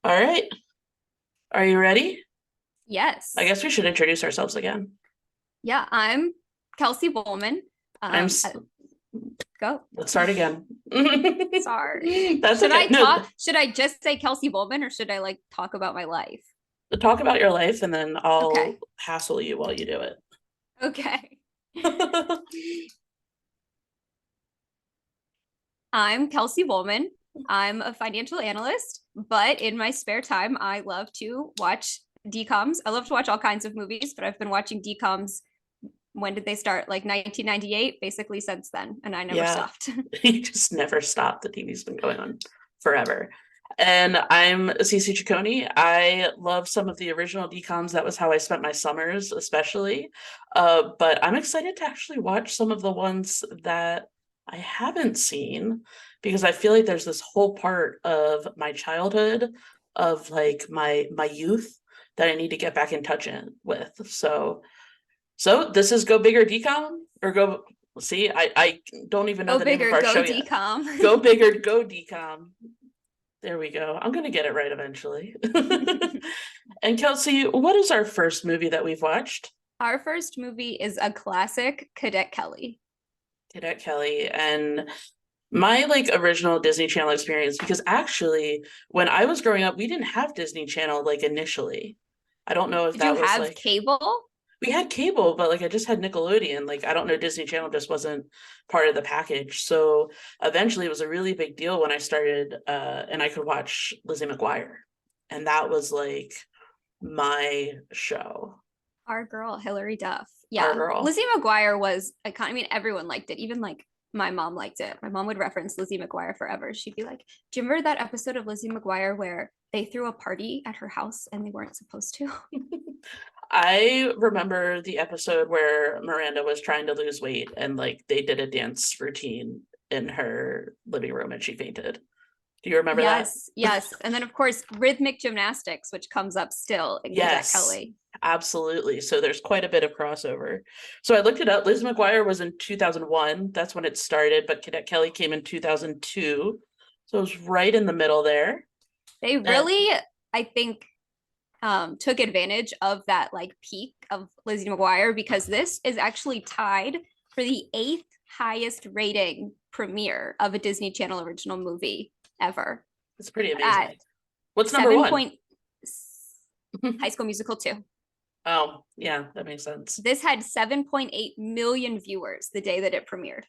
All right. Are you ready? I Yes. guess we should introduce ourselves again. Yeah, I'm Kelsey Bowman. I'm, Um, s- uh, Go. let's start again. Sorry. That's okay. No, Should I just say Kelsey Bowman or should I like talk about my life? talk about your life and then I'll Okay. hassle you while you do Okay. it. I'm Kelsey Bowman. I'm a financial analyst, but in my spare time, I love to watch DComs. I love to watch all kinds of movies, but I've been watching DComs. When did they start? Like 1998, basically since then, and I never Yeah, stopped. you just never stop. The TV's been going on forever. And I'm Cece Ciccone. I love some of the original DComs. That was how I spent my summers, especially. But I'm excited to actually watch some of the ones that I haven't seen because I feel like there's this whole part of my childhood, of like my youth that I need to get back in touch with. So this is Go Big or Decom or Go. See, I don't even know Go the name of bigger, our go show yet. DCom. Go Big or Go Decom. There we go. I'm gonna get it right eventually. And Kelsey, what is our first movie that we've watched? Our first movie is a classic, Cadet Kelly. Cadet Kelly. And my like original Disney Channel experience, because actually when I was growing up, we didn't have Disney Channel like initially. I don't know if Did you that was have like cable? we had cable, but like I just had Nickelodeon. Like I don't know, Disney Channel just wasn't part of the package. So eventually it was a really big deal when I started and I could watch Lizzie McGuire. And that was like my show. Our girl, Hilary Duff. Our Yeah. girl. Lizzie McGuire was iconic. I mean, everyone liked it. Even like my mom liked it. My mom would reference Lizzie McGuire forever. She'd be like, do you remember that episode of Lizzie McGuire where they threw a party at her house and they weren't supposed to? I remember the episode where Miranda was trying to lose weight and like they did a dance routine in her living room and she fainted. Do you remember that? Yes, yes. And then, of course, rhythmic gymnastics, which comes up still in Cadet Yes, Kelly. absolutely. So there's quite a bit of crossover. So I looked it up. Liz McGuire was in 2001. That's when it started, but Cadet Kelly came in 2002. So it was right in the middle there. They And really, I think, took advantage of that like peak of Lizzie McGuire because this is actually tied for the eighth highest rating premiere of a Disney Channel original movie ever it's pretty at amazing. What's number seven one? point High School Musical 2. Oh, yeah, that makes sense. This had 7.8 million viewers the day that it premiered.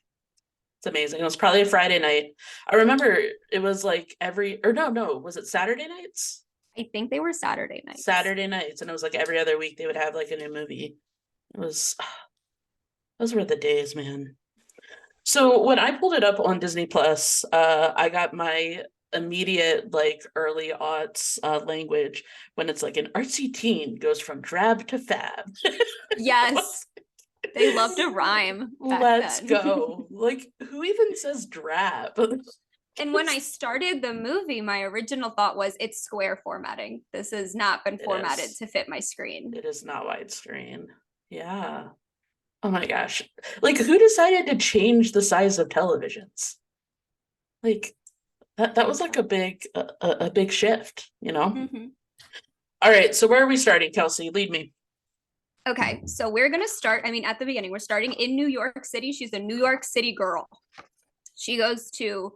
It's amazing. It was probably a Friday night. I remember it was like every, or no, was it Saturday nights? I think they were Saturday nights. Saturday nights, and it was like every other week they would have like a new movie. It was, those were the days, man. So when I pulled it up on Disney Plus, I got my immediate like early aughts language when it's like an artsy teen goes from drab to fab. Yes, they loved a rhyme back Let's then. go. Like, who even says drab? And when I started the movie, my original thought was it's square formatting. This has not been It formatted is. to fit my screen. It is not widescreen. Yeah. Oh my gosh. Like, who decided to change the size of televisions? Like, that was like a big shift, you know? Mm-hmm. All right, so where are we starting, Kelsey? Lead me. Okay, so we're gonna start. I mean, at the beginning, we're starting in New York City. She's a New York City girl. She goes to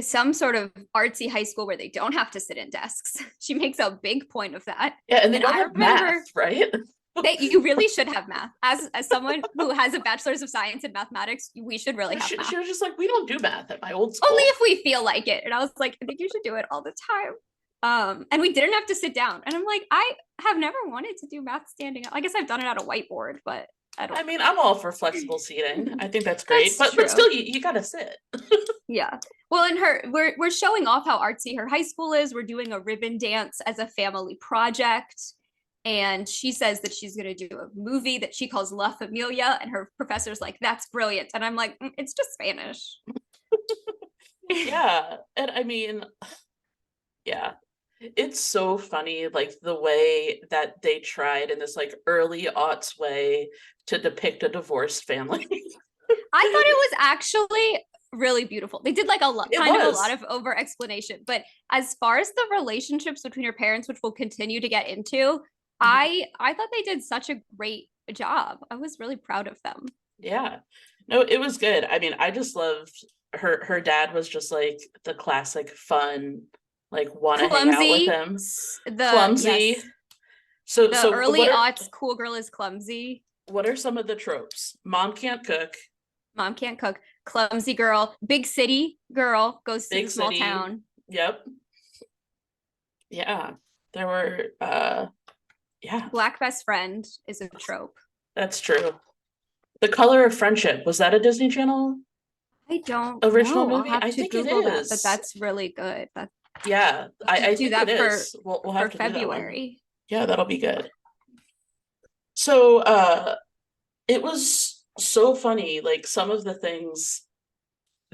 some sort of artsy high school where they don't have to sit in desks. She makes a big point of that. Yeah, and they And don't I have math, remember right? that you really should have math. As someone who has a bachelor's of science in mathematics, we should really have She math. was just like, we don't do math at my old Only school. if we feel like it. And I was like, I think you should do it all the time. And we didn't have to sit down. And I'm like, I have never wanted to do math standing up. I guess I've done it at a whiteboard, but I don't. I mean, I'm all for flexible seating. I think that's great, That's but true. still, you gotta sit. Yeah. Well, in her, we're showing off how artsy her high school is. We're doing a ribbon dance as a family project. And she says that she's going to do a movie that she calls La Familia. And her professor's like, that's brilliant. And I'm like, it's just Spanish. Yeah, and I mean, yeah, it's so funny, like the way that they tried in this like early aughts way to depict a divorced family. I thought it was actually really beautiful. They did like a lot, It kind of a was. lot of over explanation. But as far as the relationships between your parents, which we'll continue to get into, I thought they did such a great job. I was really proud of them. Yeah. No, it was good. I mean, I just loved her dad was just like the classic fun, like want to hang out with Clumsy, him. the Clumsy. yes, So the so early aughts cool girl is clumsy. what are some of the tropes? Mom can't cook, Mom can't cook. Clumsy girl. Big city girl goes to big the small city. town. Yep. Yeah. There were yeah, Black best friend is a trope. that's true. The Color of Friendship, was that a Disney Channel I don't original know. I'll movie? have I to think it Google that, but is. that's really good. That Yeah, to I do think it that for is. We'll have to do that one. February. Yeah, that'll be good. So it was so funny, like some of the things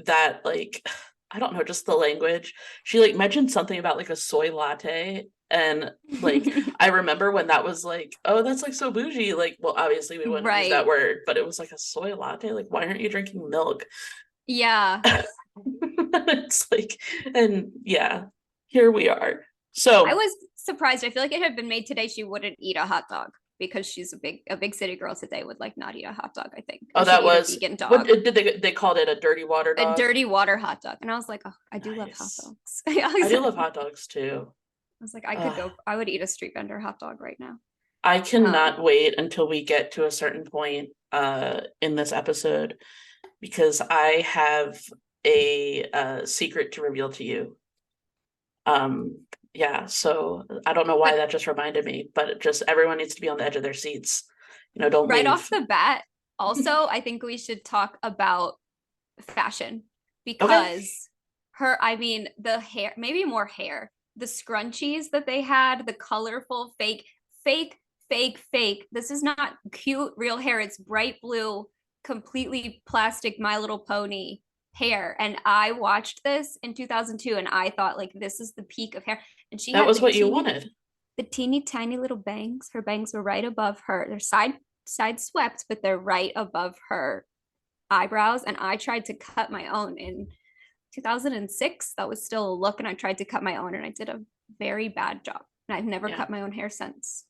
that like I don't know, just the language. She like mentioned something about like a soy latte, and like I remember when that was like, oh, that's like so bougie. Like, well, obviously we wouldn't use that Right. word, but it was like a soy latte. Like, why aren't you drinking milk? Yeah. It's like, and yeah, here we are. I So, was surprised. I feel like it had been made today. She wouldn't eat a hot dog because she's a big city girl today would like not eat a hot dog, I think. oh, Or she'd that eat a was vegan what dog. did they called it a dirty water A dog? dirty water hot dog. And I was like, oh, I do love hot Nice. dogs. I do love hot dogs too. was like, I could go, I would eat a street vendor hot dog right now. I cannot wait until we get to a certain point in this episode because I have a secret to reveal to you. Yeah, so I don't know why But that just reminded me, but just everyone needs to be on the edge of their seats. You know, don't right leave. off the bat, also, I think we should talk about fashion Okay. because I mean, the hair, maybe more hair, the scrunchies that they had, the colorful fake. This is not cute real hair. It's bright blue, completely plastic My Little Pony hair. And I watched this in 2002 and I thought like this is the peak of hair. And she That had was what you wanted. the teeny tiny little bangs. Her bangs were right above her. They're side swept, but they're right above her eyebrows. And I tried to cut my own in 2006. That was still a look, and I tried to cut my own, and I did a very bad job. And I've never Yeah. cut my own hair since.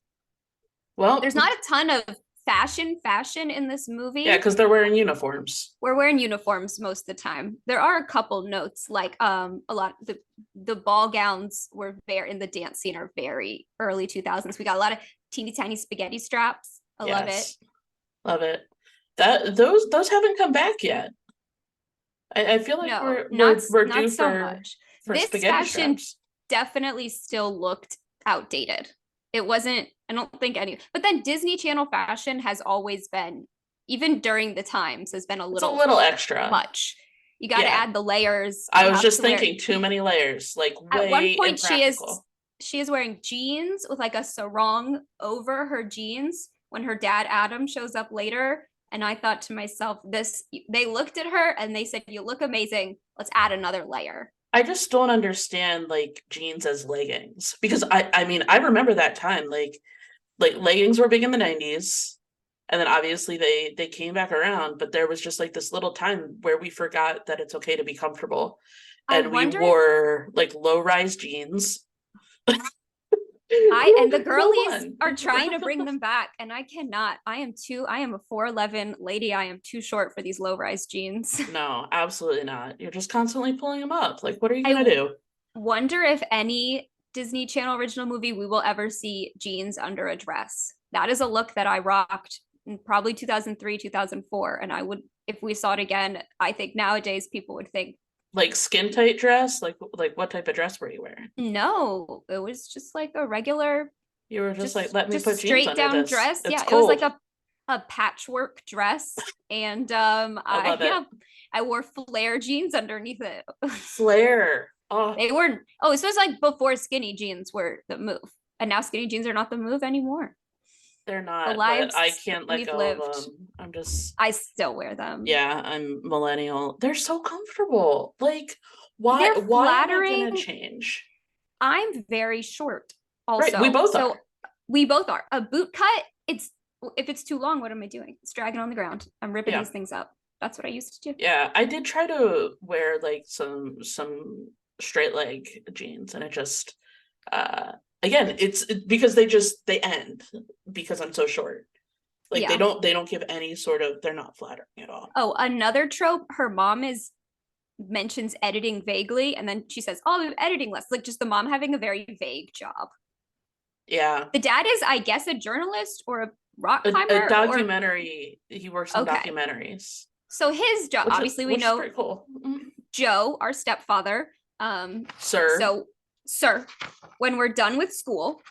Well, There's not a ton of fashion in this movie. yeah, because they're wearing uniforms. We're wearing uniforms most of the time. There are a couple notes, like a lot the ball gowns were very in the dance scene are very early 2000s. We got a lot of teeny tiny spaghetti straps. I love it. Love it. That those haven't come back yet. I feel like No, we're not due so much. for This spaghetti fashion straps. definitely still looked outdated. It wasn't, I don't think any, but then Disney Channel fashion has always been, even during the times, has been a It's a little little extra. much. You got to Yeah. add the layers. I You was have just to wear- thinking too many layers, like At one way point, impractical. she is wearing jeans with like a sarong over her jeans when her dad Adam shows up later. And I thought to myself, they looked at her and they said, "You look amazing. Let's add another layer." I just don't understand like jeans as leggings because I mean I remember that time like leggings were big in the 90s and then obviously they came back around, but there was just like this little time where we forgot that it's okay to be comfortable and we wore like low-rise jeans. And the girlies are trying to bring them back, and I cannot. I am a 4'11" lady. I am too short for these low-rise jeans. No, absolutely not. You're just constantly pulling them up. Like, what are you gonna do? Wonder if any Disney Channel original movie we will ever see jeans under a dress. That is a look that I rocked in probably 2003, 2004, and I would, if we saw it again, I think nowadays people would think, like skin tight dress? Like what type of dress were you wearing? no, it was just like a regular. You were just like, let me put jeans straight under down this. dress. It's Yeah, cold. it was like a patchwork dress, and I wore flare jeans underneath it. Flare. Oh, They weren't. Oh, this was like before skinny jeans were the move, and now skinny jeans are not the move anymore. they're not. The lives but I can't let we've go lived. of them. I'm just. I still wear them. Yeah, I'm millennial. They're so comfortable. Like, why? They're Why am I flattering. gonna change? I'm very short. Also, Right, we both are. We both are. A boot cut. If it's too long, what am I doing? It's dragging on the ground. I'm ripping these things up. That's what I used to do. Yeah, I did try to wear like some straight leg jeans, and it just again, it's because they end because I'm so short. Like Yeah. they don't give any sort of, they're not flattering at all. Oh, another trope, her mom mentions editing vaguely, and then she says, "Oh, I'm editing less." Like just the mom having a very vague job. Yeah. The dad is, I guess, a journalist or a rock A climber or documentary. He works on okay. documentaries. So his job, obviously, we which is know pretty cool. Joe, our stepfather. Sir. So, sir, when we're done with school,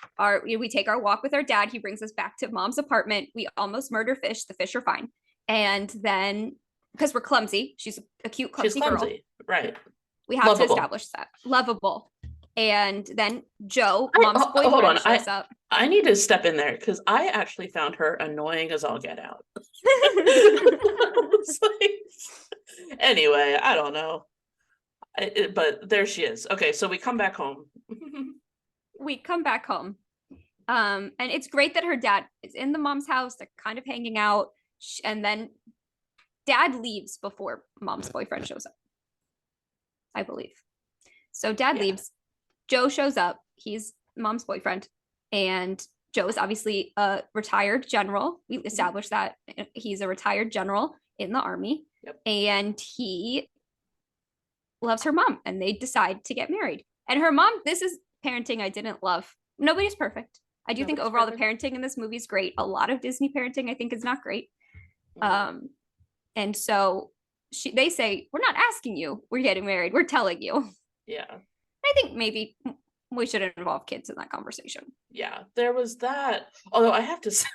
we take our walk with our dad. He brings us back to mom's apartment. We almost murder fish. The fish are fine, and then because we're clumsy, she's a cute clumsy girl. Right? We have to establish that lovable. And then Joe, mom's boyfriend, hold on. shows up. I need to step in there because I actually found her annoying as all get out. Anyway, I don't know. But there she is. Okay, so we come back home. And it's great that her dad is in the mom's house. They're kind of hanging out. And then dad leaves before mom's boyfriend shows up, I believe. So dad leaves. Joe shows up. He's mom's boyfriend. And Joe is obviously a retired general. We established that he's a retired general in the army. Yep. And he loves her mom, and they decide to get married. And her mom, this is parenting I didn't love. Nobody's perfect. I do think overall the parenting in this movie is great. A lot of Disney parenting I think is not great. And so they say, we're not asking you, we're getting married, we're telling you. Yeah. I think maybe we should involve kids in that conversation. Yeah, there was that. Although I have to say,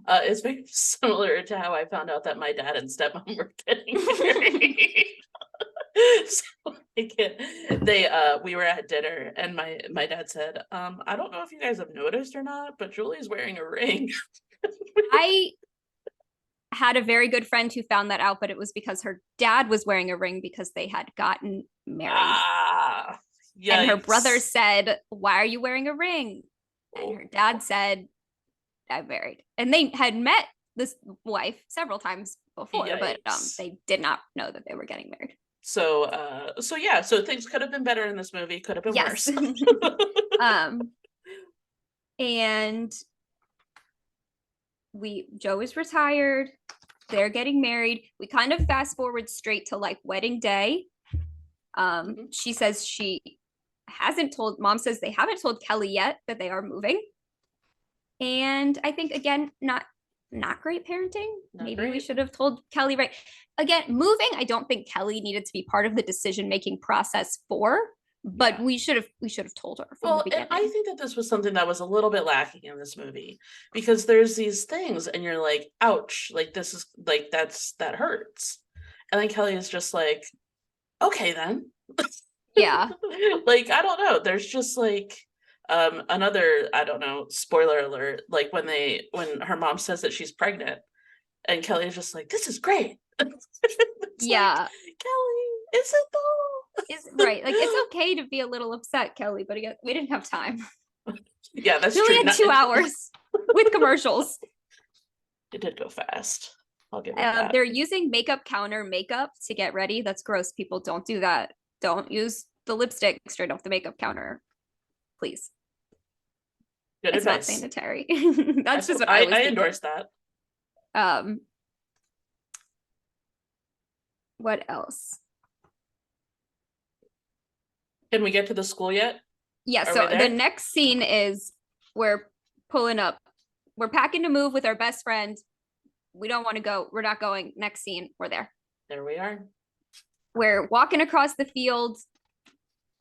it's very similar to how I found out that my dad and stepmom were getting married. So we were at dinner, and my dad said, I don't know if you guys have noticed or not, but Julie's wearing a ring. I had a very good friend who found that out, but it was because her dad was wearing a ring because they had gotten married. And her brother said, "Why are you wearing a ring?" And her dad said, "I'm married." And they had met this wife several times before, but they did not know that they were getting married. So things could have been better in this movie, could have been worse. And Joe is retired, they're getting married. We kind of fast forward straight to like wedding day. She says mom says they haven't told Kelly yet that they are moving. And I think again, not great parenting. Maybe we should have told Kelly, right? Again, moving, I don't think Kelly needed to be part of the decision-making process but we should have told her from the beginning. I think that this was something that was a little bit lacking in this movie, because there's these things and you're like, ouch, like this is like that hurts. And then Kelly is just like, okay then. Yeah. Like, I don't know. There's just like another, I don't know, spoiler alert, like when her mom says that she's pregnant and Kelly is just like, this is great. Yeah. Like, Kelly, is it though? Is right. Like it's okay to be a little upset, Kelly, but we didn't have time. Yeah, that's true. We had 2 hours with commercials. It did go fast. I'll give it that. They're using makeup counter makeup to get ready. That's gross. People don't do that. Don't use the lipstick straight off the makeup counter, please. Good it's advice. Not sanitary. That's just what I endorse that. What else? Can we get to the school yet? Yeah, so the next scene is we're pulling up. We're packing to move with our best friend. We don't want to go. We're not going. Next scene, we're there. There we are. We're walking across the field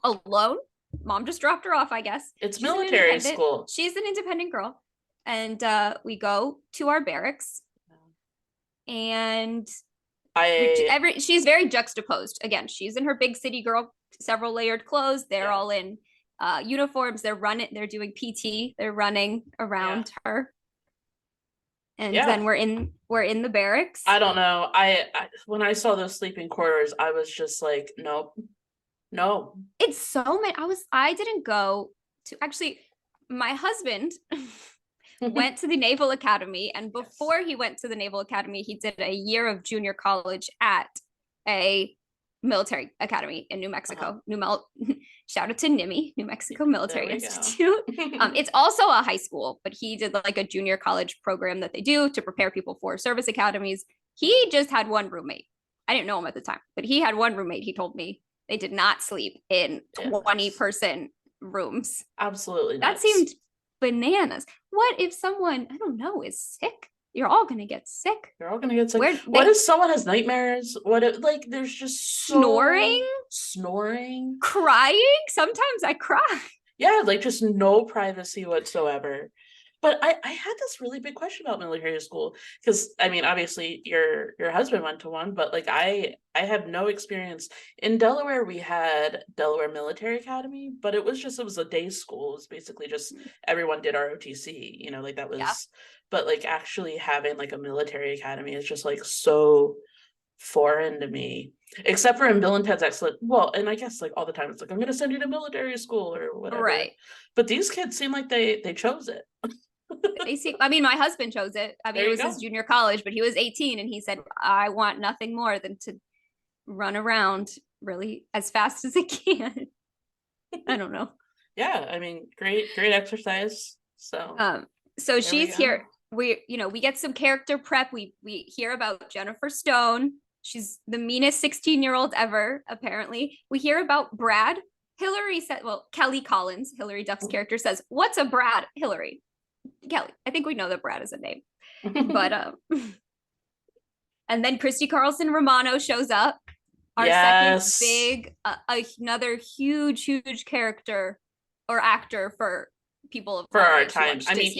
alone. Mom just dropped her off, I guess. It's military school. She's an independent girl. And we go to our barracks. And she's very juxtaposed. Again, she's in her big city girl, several layered clothes. They're all in uniforms. They're doing PT. They're running around her. And then we're in the barracks. I don't know. I when I saw those sleeping quarters, I was just like, nope. No. It's so many. I didn't go to, actually, my husband went to the Naval Academy. And before he went to the Naval Academy, he did a year of junior college at a military academy in New Mexico. Shout out to NIMI, New Mexico Military Institute. It's also a high school, but he did like a junior college program that they do to prepare people for service academies. He just had one roommate. I didn't know him at the time, but he had one roommate. He told me they did not sleep in 20-person rooms. Absolutely nuts. That seemed bananas. What if someone, I don't know, is sick? You're all gonna get sick. You're all gonna get sick. What if someone has nightmares? What if, like, there's just snoring, crying? Sometimes I cry. Yeah, like just no privacy whatsoever. But I had this really big question about military school, because I mean, obviously your husband went to one, but like I have no experience. In Delaware, we had Delaware Military Academy, but it was a day school. It was basically just everyone did ROTC, you know, like that was but like actually having like a military academy is just like so foreign to me. Except for in Bill and Ted's Excellent. Well, and I guess like all the time it's like, I'm gonna send you to military school or whatever. Right. But these kids seem like they chose it. I mean, my husband chose it. I mean, it was his junior college, but he was 18 and he said, I want nothing more than to run around really as fast as I can. I don't know. Yeah, I mean, great exercise. So she's here. We get some character prep. We hear about Jennifer Stone. She's the meanest 16-year-old ever, apparently. We hear about Brad. Hilary said, Kelly Collins, Hilary Duff's character, says, "What's a Brad?" Hilary. Kelly. I think we know that Brad is a name. But and then Christie, Carlson, Romano shows up. Our second big, another huge character or actor for people of our time. I mean,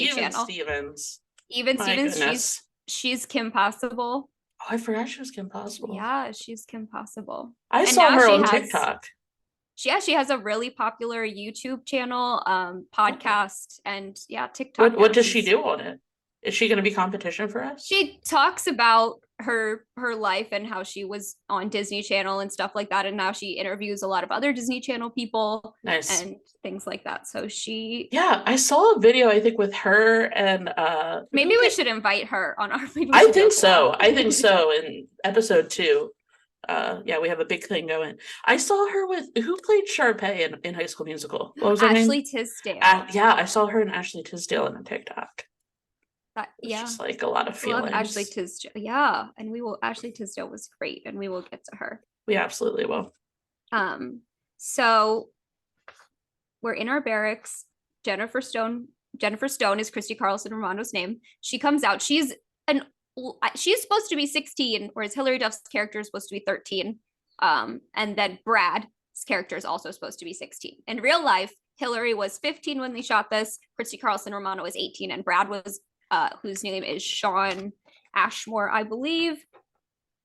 Even Stevens, she's Kim Possible. Oh, I forgot she was Kim Possible. Yeah, she's Kim Possible. I saw her on TikTok. She has a really popular YouTube channel, podcast, and TikTok. What does she do on it? Is she going to be competition for us? She talks about her life and how she was on Disney Channel and stuff like that, and now she interviews a lot of other Disney Channel people. Nice. And things like that. So I saw a video, I think, with her and maybe we should invite her on our video. I think so in episode 2. We have a big thing going. I saw her with who played Sharpay in High School Musical. What was her name? Ashley Tisdale. I saw her and Ashley Tisdale in a TikTok. Just like a lot of feelings. Love Ashley Tisdale. Yeah, and Ashley Tisdale was great, and we will get to her. We absolutely will. So we're in our barracks. Jennifer Stone is Christie Carlson Romano's name. She comes out. She's supposed to be 16, whereas Hilary Duff's character is supposed to be 13. And then Brad's character is also supposed to be 16. In real life, Hilary was 15 when they shot this. Christie Carlson Romano was 18, and Brad was, whose name is Sean Ashmore, I believe.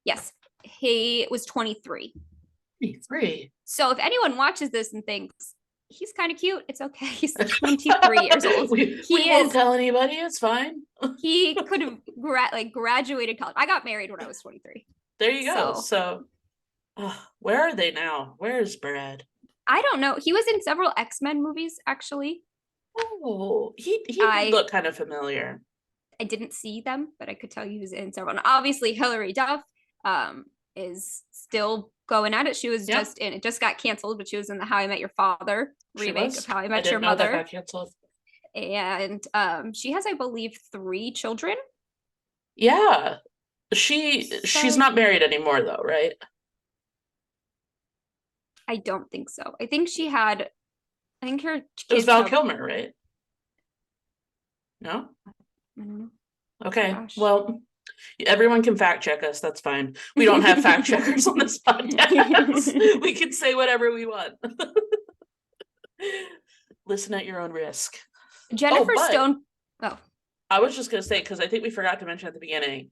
Yes, he was 23. 23. So if anyone watches this and thinks, he's kind of cute, it's okay. He's 23 years old. we won't tell anybody. It's fine. He could have graduated college. I got married when I was 23. There you go. So where are they now? Where is Brad? I don't know. He was in several X-Men movies, actually. Oh, he did look kind of familiar. I didn't see them, but I could tell you he was in several. And obviously, Hilary Duff is still going at it. She was just in, it just got canceled, but she was in the How I Met Your Father remake of How I Met Your Mother. That got canceled. And she has, I believe, 3 children. Yeah. She's not married anymore though, right? I don't think so. I think her it was Val Kilmer, right? No? I don't know. Okay. Gosh. Well, everyone can fact check us. That's fine. We don't have fact checkers on this podcast. We can say whatever we want. Listen at your own risk. Jennifer Stone. Oh, I was just going to say, because I think we forgot to mention at the beginning,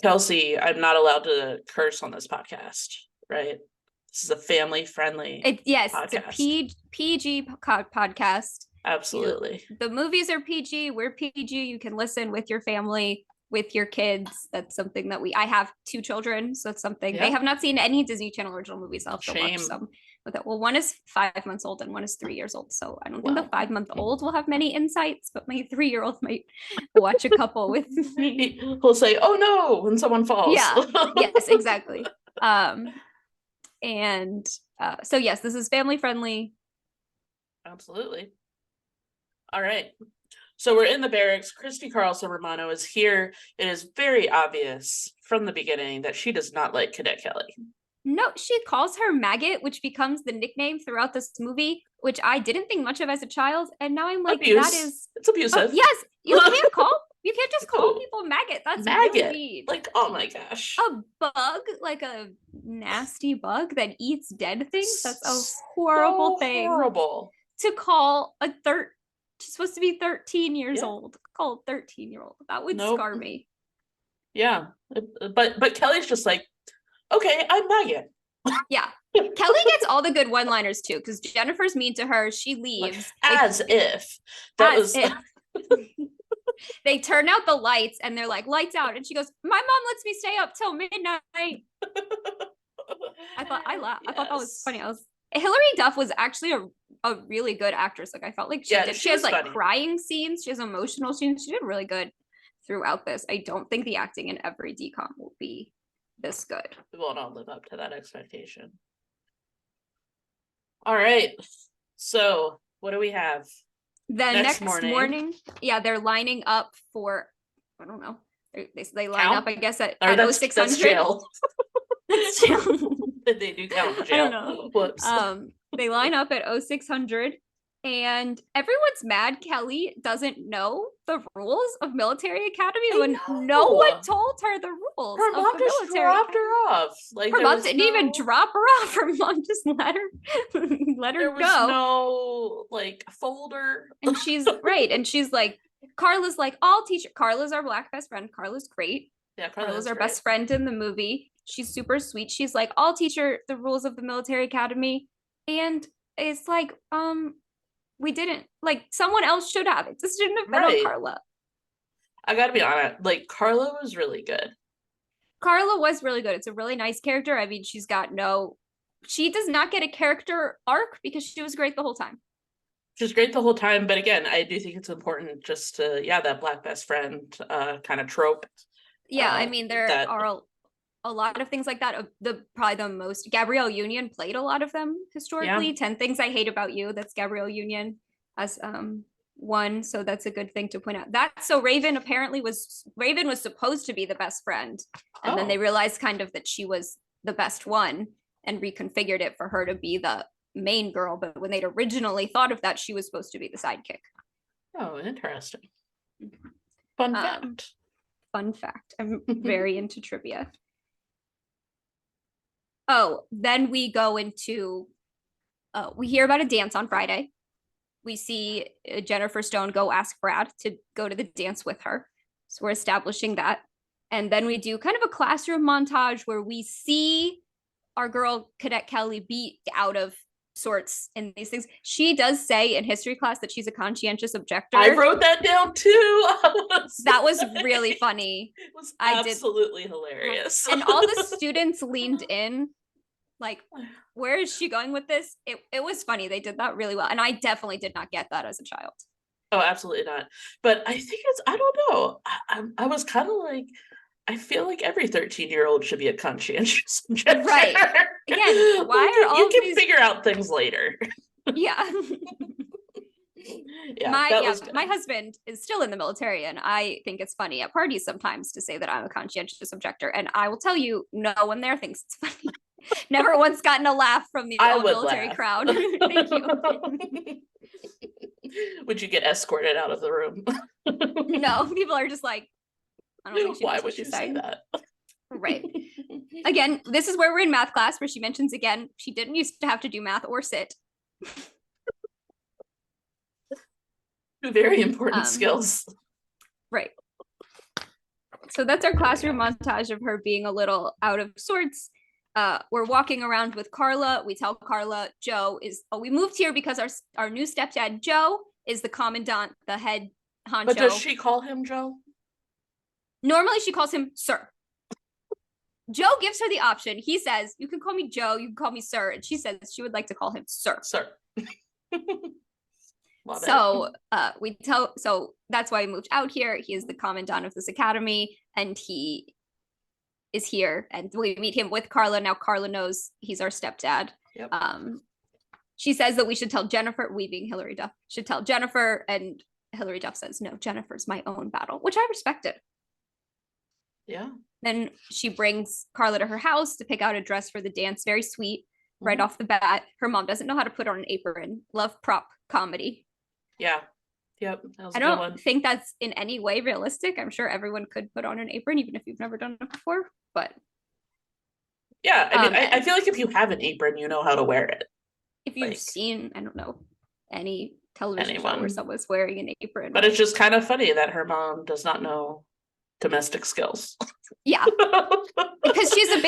Kelsey, I'm not allowed to curse on this podcast, right? This is a family-friendly podcast. It's a PG podcast. Absolutely. The movies are PG. We're PG. You can listen with your family, with your kids. That's something that I have 2 children, so it's something they have not seen any Disney Channel original movies. I'll have to watch some. with it. Well, one is 5 months old and one is 3 years old. So I don't think the Wow. 5-month-old will have many insights, but my 3-year-old might watch a couple with me. He'll say, "Oh no," when someone falls. Yeah. Yes, exactly. And so yes, this is family friendly. Absolutely. All right. So we're in the barracks. Christie, Carlson, Romano is here. It is very obvious from the beginning that she does not like Cadet Kelly. No, she calls her maggot, which becomes the nickname throughout this movie, which I didn't think much of as a child, and now I'm like, Abuse. that is It's abusive. yes, you can't just call people maggot. That's maggot. Really mean. Like, oh my gosh. A bug, like a nasty bug that eats dead things. That's a horrible thing. Horrible. To call she's supposed to be 13 years old. Called 13-year-old. That would scar me. Yeah. But Kelly's just like, okay, I'm maggot. Yeah. Kelly gets all the good one-liners too, because Jennifer's mean to her. She leaves. As if. They turn out the lights and they're like, lights out. And she goes, my mom lets me stay up till midnight. I thought that was funny. Hilary Duff was actually a really good actress. Like I felt like she has like funny. Crying scenes. She has emotional scenes. She did really good throughout this. I don't think the acting in every decom will be this good. We will not live up to that expectation. All right. So what do we have? The next morning, yeah, they're lining up for, I don't know. They line up, I guess, at 0600. That's jail. That's jail. They do count jail. I don't know. Whoops. They line up at 0600 and everyone's mad Kelly doesn't know the rules of military academy when no one told her the rules. Her mom just dropped her off. Like her mom didn't even drop her off. Her mom just let her go. There was no like folder. And she's right. And she's like, Carla's like, I'll teach her. Carla's our black best friend. Carla's great. Yeah, Carla's our best friend in the movie. She's super sweet. She's like, I'll teach her the rules of the military academy. And it's like, we didn't, like, someone else should have. It just didn't have been on Carla. I gotta be honest, like, Carla was really good. Carla was really good. It's a really nice character. I mean, she does not get a character arc because she was great the whole time. She's great the whole time, but again, I do think it's important just to, that black best friend kind of trope. Yeah, I mean, there are a lot of things like that. Probably the most, Gabrielle Union played a lot of them historically. 10 Things I Hate About You, that's Gabrielle Union as one, so that's a good thing to point out. So Raven was supposed to be the best friend, and then they realized kind of that she was the best one and reconfigured it for her to be the main girl, but when they'd originally thought of that, she was supposed to be the sidekick. Oh, interesting. Fun fact. I'm very into trivia. Oh, then we go into, we hear about a dance on Friday. We see Jennifer Stone go ask Brad to go to the dance with her. So we're establishing that. And then we do kind of a classroom montage where we see our girl, Cadet Kelly, be out of sorts in these things. She does say in history class that she's a conscientious objector. I wrote that down too. That was really funny. It was absolutely hilarious. And all the students leaned in, like, where is she going with this? It was funny. They did that really well. And I definitely did not get that as a child. Oh, absolutely not. But I think I don't know. I was kind of like, I feel like every 13-year-old should be a conscientious objector. Right. Again, why are all you can figure out things later. Yeah. My husband is still in the military, and I think it's funny at parties sometimes to say that I'm a conscientious objector. And I will tell you, no one there thinks it's funny. Never once gotten a laugh from the military crowd. Thank you. Would you get escorted out of the room? No, people are just like, I don't think she why would you say that? Right. Again, this is where we're in math class, where she mentions again, she didn't used to have to do math or sit. Two very important skills. Right. So that's our classroom montage of her being a little out of sorts. We're walking around with Carla. We tell Carla Joe we moved here because our new stepdad Joe is the commandant, the head honcho. But does she call him Joe? Normally she calls him sir. Joe gives her the option. He says, you can call me Joe, you can call me sir. And she says she would like to call him sir. Sir. So so that's why he moved out here. He is the commandant of this academy, and he is here. And we meet him with Carla. Now Carla knows he's our stepdad. Yep. She says that we should tell Jennifer, we being Hilary Duff, should tell Jennifer, and Hilary Duff says, no, Jennifer's my own battle, which I respected. Yeah. Then she brings Carla to her house to pick out a dress for the dance. Very sweet, right off the bat. Her mom doesn't know how to put on an apron. Love prop comedy. Yeah. Yep. I don't think that's in any way realistic. I'm sure everyone could put on an apron, even if you've never done it before. But yeah, I mean, I feel like if you have an apron, you know how to wear it. If you've seen, I don't know, any television show where someone's wearing an apron. But it's just kind of funny that her mom does not know domestic skills. Yeah. Because she's a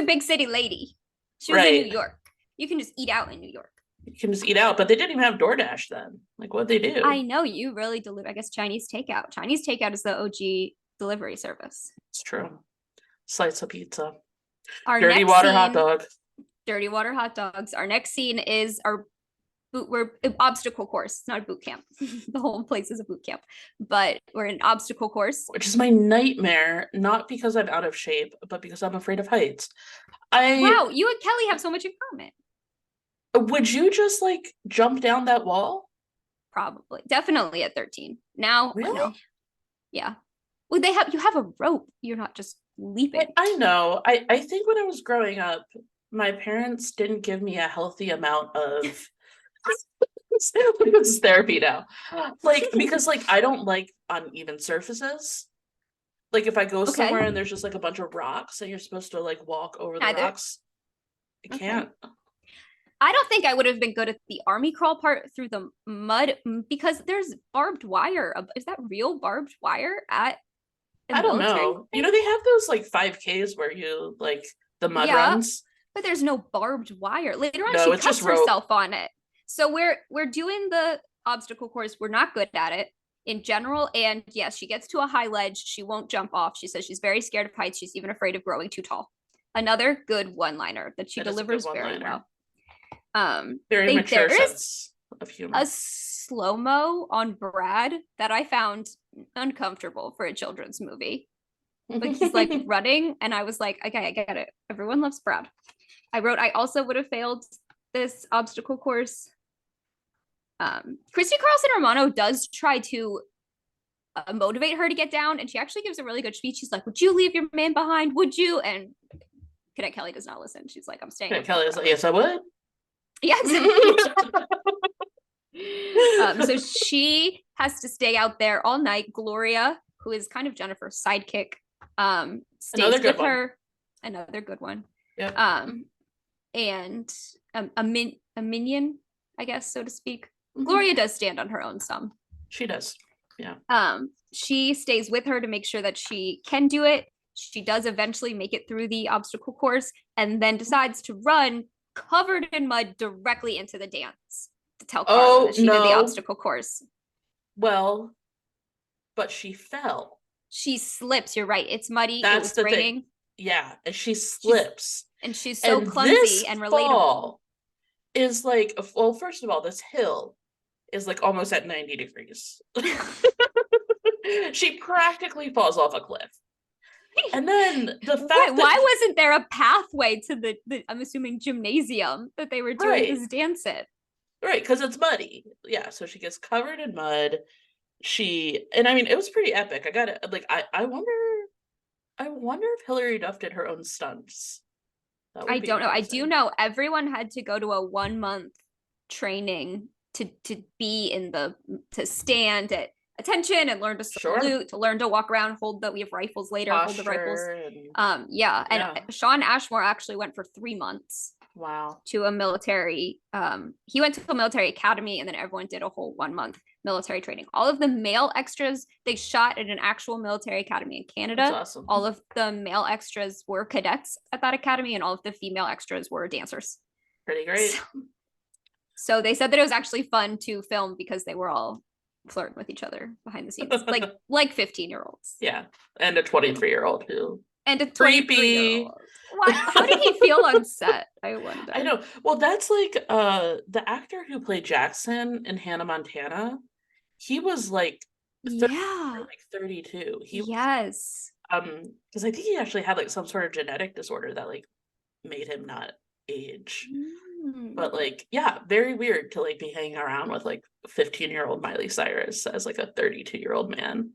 big city lady. She was in New York. You can just eat out in New York. You can just eat out, but they didn't even have DoorDash then. Like, what'd they do? I know, you really deliver. I guess Chinese takeout. Chinese takeout is the OG delivery service. It's true. Slice of pizza. Our dirty water hot dog. Dirty water hot dogs. Our next scene is we're obstacle course. It's not a boot camp. The whole place is a boot camp, but we're in obstacle course, which is my nightmare. Not because I'm out of shape, but because I'm afraid of heights. Wow, you and Kelly have so much in common. Would you just like jump down that wall? Probably, definitely at 13. Now, really? No. Yeah. Well, you have a rope. You're not just leaping. I know. I think when I was growing up, my parents didn't give me a healthy amount of this is therapy now. Like, because like I don't like uneven surfaces. Like if I go somewhere and there's just like a bunch of rocks and you're supposed to like walk over the rocks, I can't. I don't think I would have been good at the army crawl part through the mud because there's barbed wire. Is that real barbed wire at? I don't know. You know, they have those like 5Ks where you like the mud runs. But there's no barbed wire. Later on, she cuts herself on it. So we're doing the obstacle course. We're not good at it in general. And yes, she gets to a high ledge. She won't jump off. She says she's very scared of heights. She's even afraid of growing too tall. Another good one-liner that she delivers very well. Very mature sense of humor. A slow-mo on Brad that I found uncomfortable for a children's movie. Like he's like running, and I was like, okay, I get it. Everyone loves Brad. I also would have failed this obstacle course. Christie, Carlson, Romano does try to motivate her to get down, and she actually gives a really good speech. She's like, would you leave your man behind? Would you? And Cadet Kelly does not listen. She's like, I'm staying. Cadet Kelly is like, yes, I would. Yes. So she has to stay out there all night. Gloria, who is kind of Jennifer's sidekick, stays with her. Another good one. Yep. And a minion, I guess, so to speak. Gloria does stand on her own some. She does. Yeah. She stays with her to make sure that she can do it. She does eventually make it through the obstacle course and then decides to run covered in mud directly into the dance to tell Carla that she did the obstacle course. Well, but she fell. She slips. You're right. It's muddy. That's it was raining. Thing. Yeah, and she slips. She's so clumsy and relatable. Is like, well, first of all, this hill is like almost at 90 degrees. She practically falls off a cliff. And then the fact why wasn't there a pathway to the I'm assuming gymnasium that they were doing this dance in? Right, because it's muddy. Yeah, so she gets covered in mud. And I mean, it was pretty epic. I got it. Like, I wonder if Hilary Duff did her own stunts. I don't know. I do know everyone had to go to a 1-month training to be to stand at attention and learn to salute, to learn to walk around, we have rifles later, hold the rifles. And Sean Ashmore actually went for 3 months. Wow. To a military, he went to a military academy, and then everyone did a whole 1-month military training. All of the male extras, they shot at an actual military academy in Canada. That's awesome. All of the male extras were cadets at that academy, and all of the female extras were dancers. Pretty great. So they said that it was actually fun to film because they were all flirting with each other behind the scenes, like 15-year-olds. Yeah, and a 23-year-old who And a Creepy. 23-year-old. Why? How did he feel on set? I wonder. I know. Well, that's like the actor who played Jackson in Hannah Montana. He was like 30 or Yeah. like 32. He Yes. because I think he actually had like some sort of genetic disorder that like made him not age. But like, yeah, very weird to like be hanging around with like 15-year-old Miley Cyrus as like a 32-year-old man.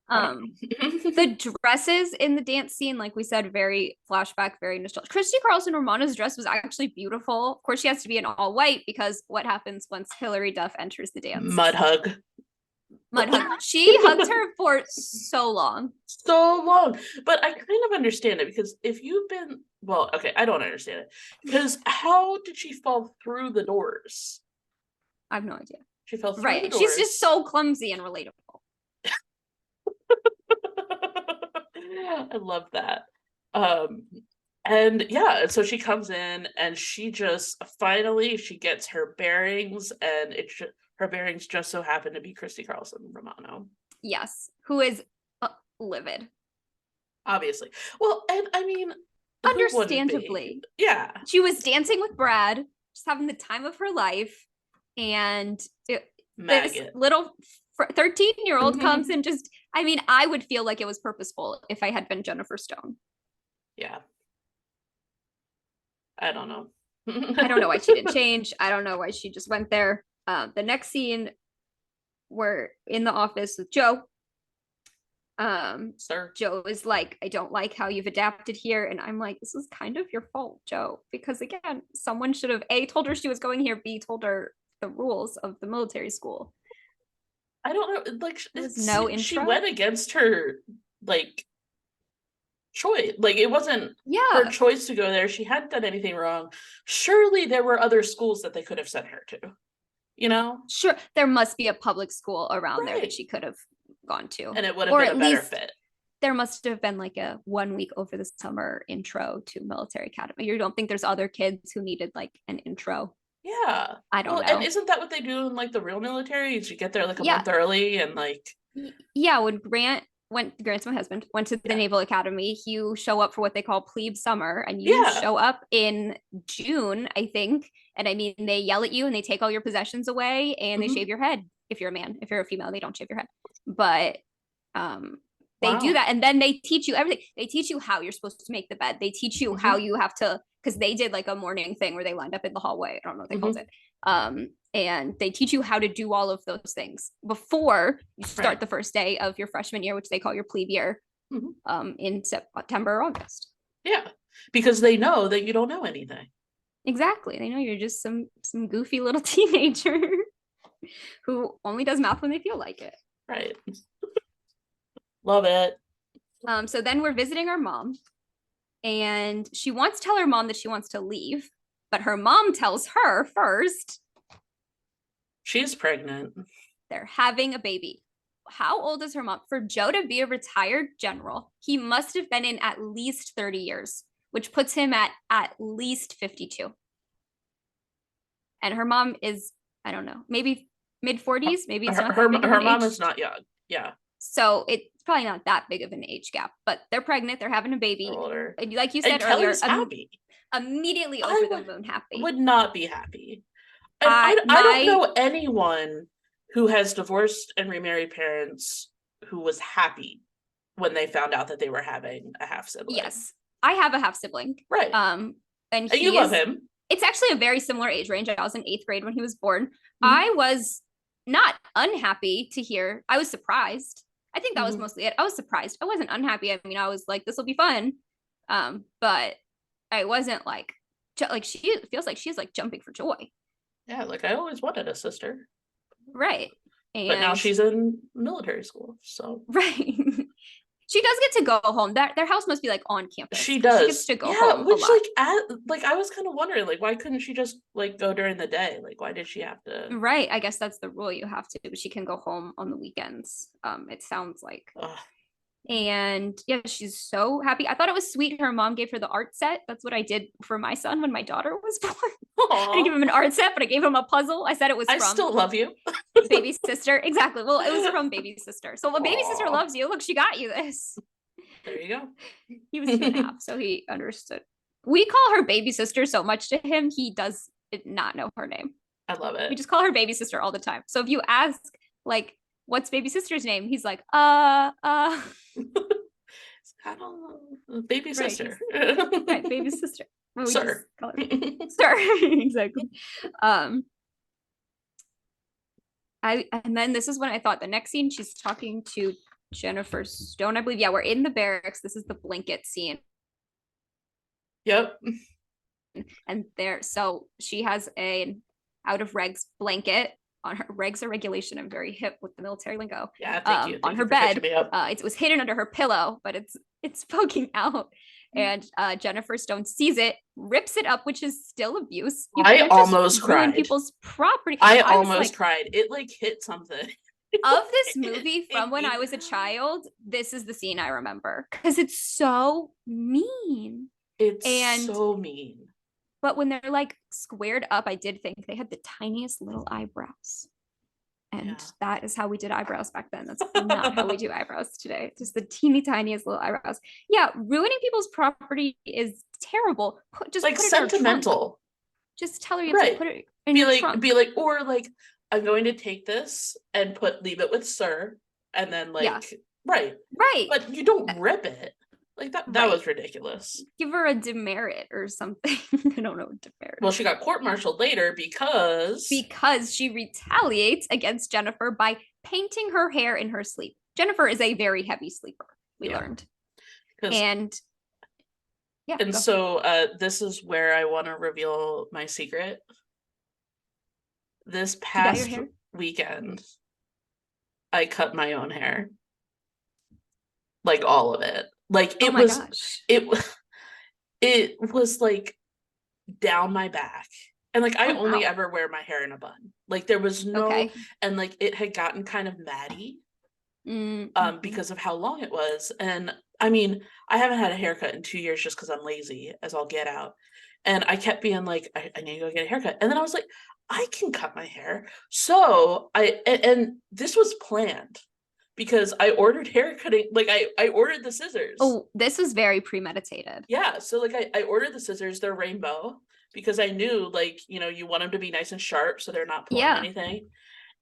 The dresses in the dance scene, like we said, very flashback, very nostalgic. Christie Carlson Romano's dress was actually beautiful. Of course, she has to be in all white because what happens once Hilary Duff enters the dance? Mud hug. Mud hug. She hugged her for so long. So long. But I kind of understand it because if you've been, well, okay, I don't understand it. Because how did she fall through the doors? I have no idea. She fell through the Right. doors. She's just so clumsy and relatable. I love that. And yeah, so she comes in and she just finally she gets her bearings, and her bearings just so happen to be Christie Carlson Romano. Yes, who is livid. Obviously. Well, and I mean, understandably. Yeah. She was dancing with Brad, just having the time of her life, and this little 13-year-old comes and just, I mean, I would feel like it was purposeful if I had been Jennifer Stone. Yeah. I don't know. I don't know why she didn't change. I don't know why she just went there. The next scene, we're in the office with Joe. Sir. Joe is like, I don't like how you've adapted here. And I'm like, this is kind of your fault, Joe. Because again, someone should have A, told her she was going here, B, told her the rules of the military school. I don't know. Like, no intro. She went against her, like, choice. Like, it wasn't her choice to go there. She hadn't done anything wrong. Surely there were other schools that they could have sent her to, you know? Sure. There must be a public school around there that she could have gone to. And it would have been a better fit. There must have been like a 1 week over the summer intro to military academy. You don't think there's other kids who needed like an intro? Yeah. I don't know. And isn't that what they do in like the real military? You get there like a month early and like. Yeah, when Grant's my husband, went to the Naval Academy, you show up for what they call plebe summer, and you show up in June, I think. And I mean, they yell at you and they take all your possessions away and they shave your head. If you're a man, if you're a female, they don't shave your head. But they do that. And then they teach you everything. They teach you how you're supposed to make the bed. They teach you how you have to, because they did like a morning thing where they lined up in the hallway. I don't know what they called it. And they teach you how to do all of those things before you start the first day of your freshman year, which they call your plebe year, in September or August. Yeah, because they know that you don't know anything. Exactly. They know you're just some goofy little teenager who only does math when they feel like it. Right. Love it. So then we're visiting our mom, and she wants to tell her mom that she wants to leave, but her mom tells her first she's pregnant. They're having a baby. How old is her mom? For Joe to be a retired general, he must have been in at least 30 years, which puts him at least 52. And her mom is, I don't know, maybe mid 40s. Maybe it's not her mom is not young. Yeah. So it's probably not that big of an age gap, but they're pregnant. They're having a baby. Older. Like you said earlier, happy. Immediately over the moon happy. Would not be happy. I don't know anyone who has divorced and remarried parents who was happy when they found out that they were having a half sibling. Yes, I have a half sibling. Right. And you love him. It's actually a very similar age range. I was in 8th grade when he was born. I was not unhappy to hear. I was surprised. I think that was mostly it. I was surprised. I wasn't unhappy. I mean, I was like, this will be fun. But I wasn't like she feels like she's like jumping for joy. Yeah, like I always wanted a sister. Right. But now she's in military school, so. Right. She does get to go home. Their house must be like on campus. She does. She gets to go home. Which like I was kind of wondering, like, why couldn't she just like go during the day? Like, why did she have to? Right. I guess that's the rule. You have to, but she can go home on the weekends. It sounds like. Ugh. And yeah, she's so happy. I thought it was sweet. Her mom gave her the art set. That's what I did for my son when my daughter was born. I didn't give him an art set, but I gave him a puzzle. I said it was from I Still Love You. Baby Sister. Exactly. Well, it was from Baby Sister. So when Baby Sister loves you, look, she got you this. There you go. He was 2.5, so he understood. We call her baby sister so much to him, he does not know her name. I love it. We just call her baby sister all the time. So if you ask, like, what's baby sister's name? He's like, It's kind of baby right, sister. right, baby sister. Well, we Sir. just call her sir. Exactly. And then this is when I thought the next scene, she's talking to Jennifer Stone, I believe. Yeah, we're in the barracks. This is the blanket scene. Yep. And so she has an out of regs blanket on her. Regs are regulation. I'm very hip with the military lingo. Yeah, thank you. On her bed. It was hidden under her pillow, but it's poking out. And Jennifer Stone sees it, rips it up, which is still abuse. You I can't almost just ruin cried. people's property. I almost cried. It like hit something. Of this movie from when I was a child, this is the scene I remember because it's so mean. It's so mean. But when they're like squared up, I did think they had the tiniest little eyebrows. And that is how we did eyebrows back then. That's not how we do eyebrows today. Just the teeny tiniest little eyebrows. Yeah, ruining people's property is terrible. Just like put it sentimental. In your trunk. Just tell her you have to put it in your trunk. Be like, or like, I'm going to take this and leave it with sir, and then like, right. But you don't rip it. Like that was ridiculous. Give her a demerit or something. I don't know what demerit. Well, she got court-martialed later because she retaliates against Jennifer by painting her hair in her sleep. Jennifer is a very heavy sleeper, we learned. And so this is where I want to reveal my secret. This past weekend, I cut my own hair. Like all of it. Like it was like down my back. And like I only ever wear my hair in a bun. Like there was no and like it had gotten kind of matty because of how long it was. And I mean, I haven't had a haircut in 2 years just because I'm lazy as I'll get out. And I kept being like, I need to go get a haircut. And then I was like, I can cut my hair. So and this was planned. Because I ordered hair cutting, like I ordered the scissors. Oh, this was very premeditated. Yeah, so like I ordered the scissors, they're rainbow, because I knew like, you want them to be nice and sharp so they're not pulling anything.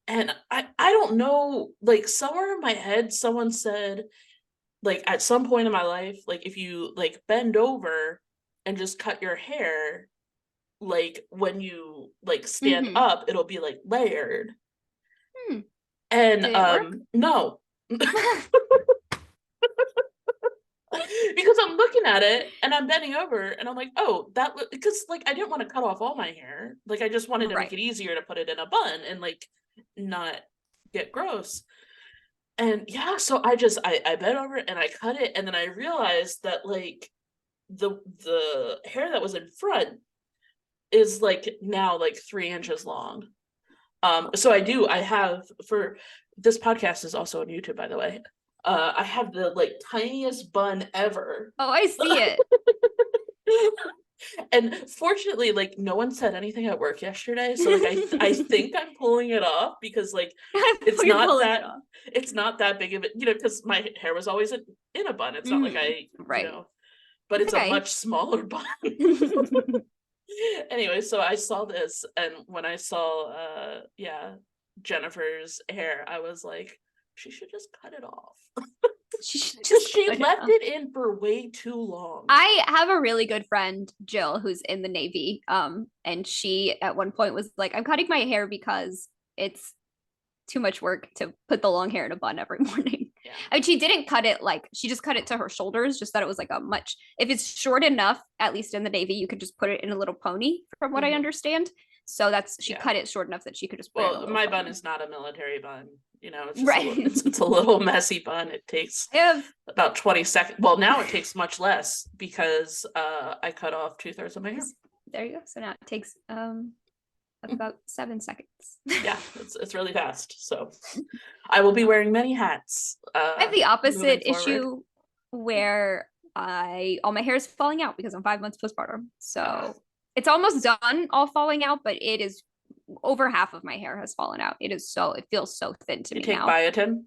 And I don't know, like somewhere in my head, someone said, like at some point in my life, like if you like bend over and just cut your hair, like when you like stand up, it'll be like layered. And no. Because I'm looking at it and I'm bending over and I'm like, oh, because like I didn't want to cut off all my hair. Like I just wanted to make it easier to put it in a bun and like not get gross. And so I bent over and I cut it, and then I realized that like the hair that was in front is like now like 3 inches long. So I have, for this podcast is also on YouTube, by the way. I have the like tiniest bun ever. Oh, I see it. And fortunately, like no one said anything at work yesterday, so like I think I'm pulling it off because like it's not that big of it, because my hair was always in a bun. It's not like but it's a much smaller bun. Anyway, so I saw this, and when I saw Jennifer's hair, I was like, she should just cut it off. She left it in for way too long. I have a really good friend, Jill, who's in the Navy. And she at one point was like, I'm cutting my hair because it's too much work to put the long hair in a bun every morning. Yeah. And she didn't cut it she just cut it to her shoulders, just that it was like if it's short enough, at least in the Navy, you could just put it in a little pony, from what I understand. So she cut it short enough that she could just put it in a little my pony. bun is not a military bun. It's just it's a little messy bun. It takes about 20 seconds. Well, now it takes much less because I cut off 2/3 of my hair. There you go. So now it takes about 7 seconds. Yeah, it's really fast. So I will be wearing many hats. I have the opposite issue where all my hair is falling out because I'm 5 months postpartum. So it's almost done all falling out, but it is over half of my hair has fallen out. It feels so thin to me now. You take biotin?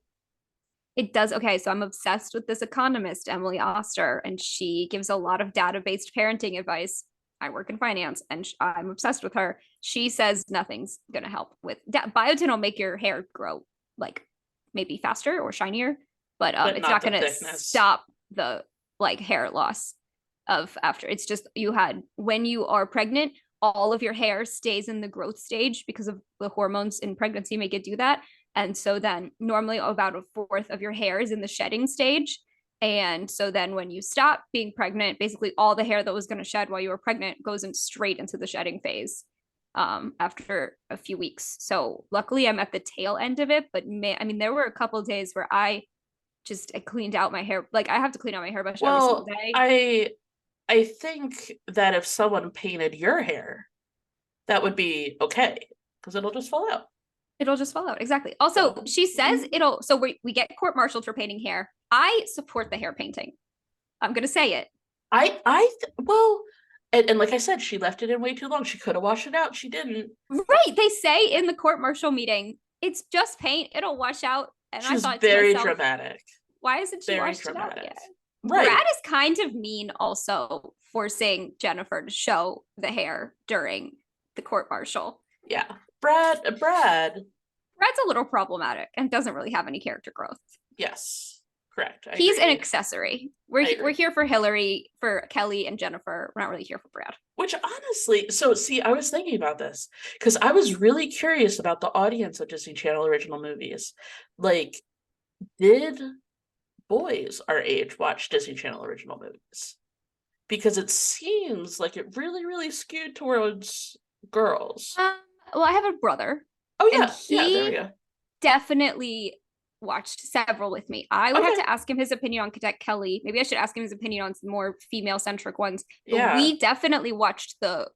It does. Okay, so I'm obsessed with this economist, Emily Oster, and she gives a lot of data-based parenting advice. I work in finance, and I'm obsessed with her. She says nothing's gonna help with biotin will make your hair grow like maybe faster or shinier, but But it's not not the gonna thickness. stop the like hair loss of after. It's just when you are pregnant, all of your hair stays in the growth stage because of the hormones in pregnancy make it do that. And so then normally about a fourth of your hair is in the shedding stage. And so then when you stop being pregnant, basically all the hair that was going to shed while you were pregnant goes in straight into the shedding phase after a few weeks. So luckily I'm at the tail end of it, but I mean, there were a couple of days where I cleaned out my hair. Like I have to clean out my hairbrush every single day. I think that if someone painted your hair, that would be okay because it'll just fall out. It'll just fall out. Exactly. Also, she says it'll, so we get court-martialed for painting hair. I support the hair painting. I'm going to say it. Well, and like I said, she left it in way too long. She could have washed it out. She didn't. Right. They say in the court-martial meeting, it's just paint. It'll wash out. And She's I thought very to myself, dramatic. why isn't she Very washed dramatic. it out yet? Right. Brad is kind of mean also forcing Jennifer to show the hair during the court-martial. Yeah. Brad's a little problematic and doesn't really have any character growth. Yes, correct. He's an accessory. We're here for Hilary, for Kelly and Jennifer. We're not really here for Brad. Which honestly, so see, I was thinking about this because I was really curious about the audience of Disney Channel original movies. Like, did boys our age watch Disney Channel original movies? Because it seems like it really, really skewed towards girls. Well, I have a brother. Oh yeah, and he there we go. Definitely watched several with me. I would have to ask him his opinion on Cadet Kelly. Maybe I should ask him his opinion on some more female-centric ones. But we definitely watched the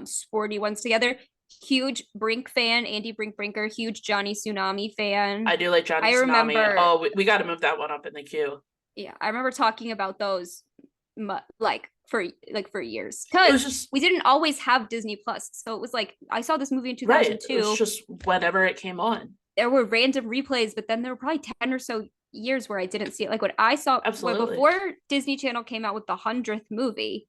sporty ones together. Huge Brink fan, Andy Brinker, huge Johnny Tsunami fan. I do like Johnny Tsunami. Remember, oh, we got to move that one up in the queue. Yeah, I remember talking about those for years because we didn't always have Disney Plus. So it was like I saw this movie in 2002. Right. It was just whenever it came on. There were random replays, but then there were probably 10 or so years where I didn't see it. Like what I saw before Disney Channel came out with the 100th movie,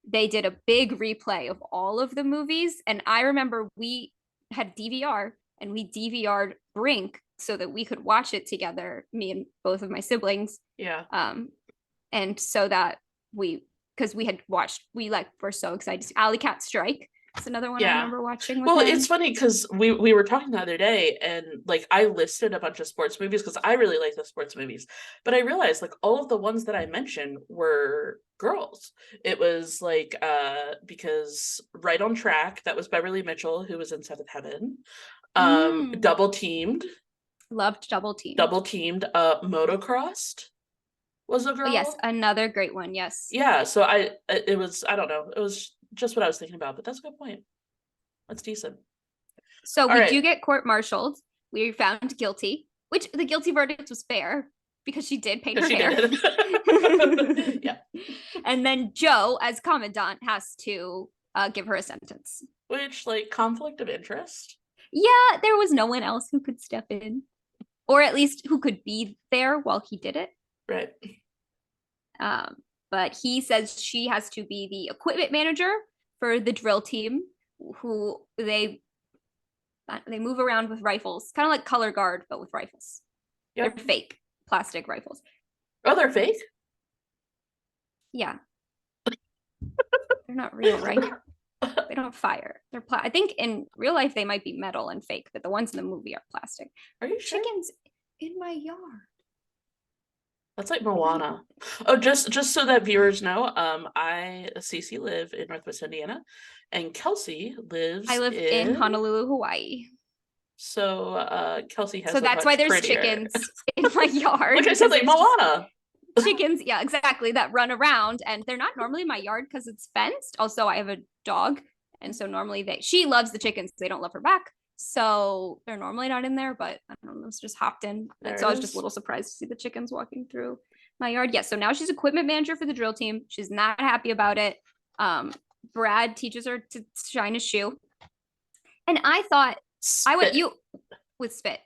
they did a big replay of all of the movies. And I remember we had DVR and we DVR'd Brink so that we could watch it together, me and both of my siblings. Yeah. And so that because we had watched, were so excited. Alley Cat Strike. It's another one I remember watching. With him. It's funny because we were talking the other day and like I listed a bunch of sports movies because I really like the sports movies, but I realized like all of the ones that I mentioned were girls. It was like because Right on Track, that was Beverly Mitchell who was in Seventh Heaven. Double Teamed. Loved Double Teamed. Motocrossed was a girl. Oh, yes, another great one. Yes. Yeah, so I don't know. It was just what I was thinking about, but that's a good point. That's decent. So we do get court-martialed. We found guilty, which the guilty verdict was fair because she did paint her hair. Yeah. And then Joe, as commandant, has to give her a sentence. Which, like, conflict of interest? Yeah, there was no one else who could step in. Or at least who could be there while he did it. Right. But he says she has to be the equipment manager for the drill team, who they move around with rifles, kind of like color guard, but with rifles. Yep. They're fake plastic rifles. Oh, they're fake? Yeah. They're not real, right? They don't fire. They're I think in real life they might be metal and fake, but the ones in the movie are plastic. Are you sure? Chickens in my yard. That's like Moana. Oh, just so that viewers know, Cece live in Northwest Indiana, and Kelsey lives. I live in Honolulu, Hawaii. So Kelsey has. So that's why there's chickens in my yard. Like I said, like Moana. Chickens, yeah, exactly, that run around, and they're not normally in my yard because it's fenced. Also, I have a dog, and so normally she loves the chickens. They don't love her back. So they're normally not in there, but I don't know, it's just hopped in. And so I was just a little surprised to see the chickens walking through my yard. Yes, so now she's equipment manager for the drill team. She's not happy about it. Brad teaches her to shine a shoe. And I thought with spit.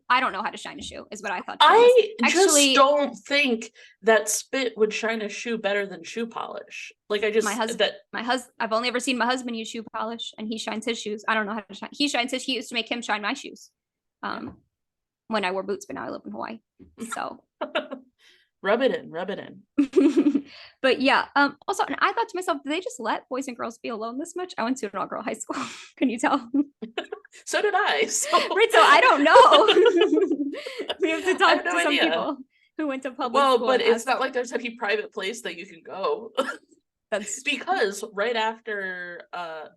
I don't know how to shine a shoe is what I thought. I Actually, just don't think that spit would shine a shoe better than shoe polish. Like I just I've only ever seen my husband use shoe polish, and he shines his shoes. I don't know how to shine. He used to make him shine my shoes. When I wore boots, but now I live in Hawaii. So rub it in. But yeah, also, and I thought to myself, do they just let boys and girls be alone this much? I went to an all-girl high school. Can you tell? So did I. Right, so I don't know. We have to talk to some people who went to public school. Well, but it's not like there's any private place that you can go. That's because right after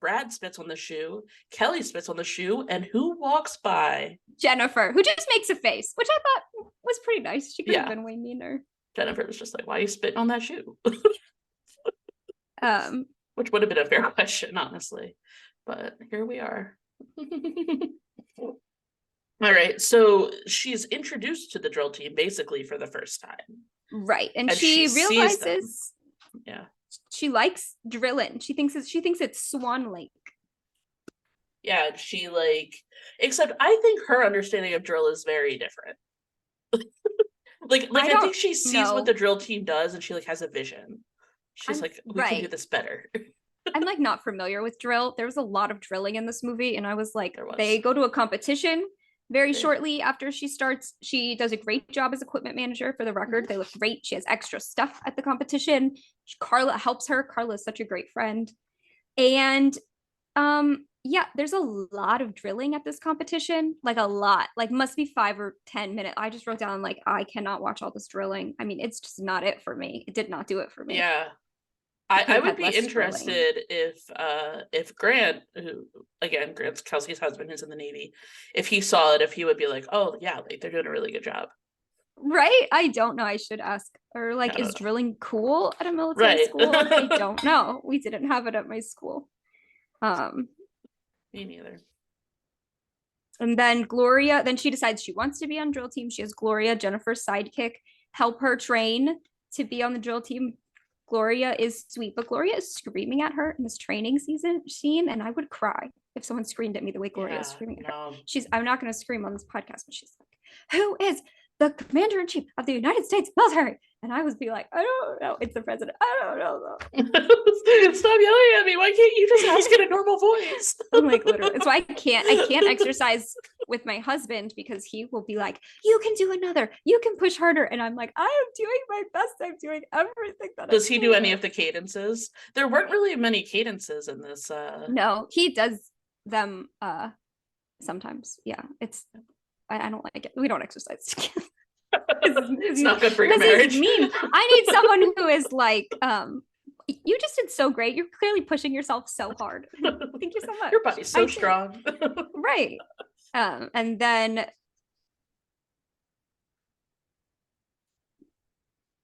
Brad spits on the shoe, Kelly spits on the shoe, and who walks by? Jennifer, who just makes a face, which I thought was pretty nice. She could have been way meaner. Jennifer was just like, "Why are you spitting on that shoe?" Which would have been a fair question, honestly. But here we are. All right, so she's introduced to the drill team basically for the first time. Right, and she realizes, she likes drilling. She thinks it's Swan Lake. Yeah, she except I think her understanding of drill is very different. I think she sees what the drill team does, and she has a vision. She's we can do this better. I'm not familiar with drill. There was a lot of drilling in this movie, and I was like, they go to a competition very shortly after she starts. She does a great job as equipment manager, for the record. They look great. She has extra stuff at the competition. Carla helps her. Carla is such a great friend. And there's a lot of drilling at this competition, a lot, must be 5 or 10 minutes. I just wrote down I cannot watch all this drilling. I mean, it's just not it for me. It did not do it for me. Yeah. I would be interested if Grant, who again, Grant's Kelsey's husband, who's in the Navy, if he saw it, if he would be like, oh yeah, they're doing a really good job. Right? I don't know. I should ask. Or is drilling cool at a military school? I don't know. We didn't have it at my school. Me neither. And then Gloria, she decides she wants to be on drill team. She has Gloria, Jennifer's sidekick, help her train to be on the drill team. Gloria is sweet, but Gloria is screaming at her in this training scene, and I would cry if someone screamed at me the way Gloria is screaming at her. I'm not going to scream on this podcast, but she's like, "Who is the commander-in-chief of the United States military?" And I would be like, "I don't know. It's the president. I don't know though." Stop yelling at me. Why can't you just ask in a normal voice? I'm literally. So I can't exercise with my husband because he will be like, "You can do another. You can push harder." And I'm like, "I am doing my best. I'm doing everything that." Does he do any of the cadences? There weren't really many cadences in this. No, he does them sometimes. Yeah, I don't like it. We don't exercise together. It's not good for your marriage. Mean. I need someone who is you just did so great. You're clearly pushing yourself so hard. Thank you so much. Your body's so strong. Right. And then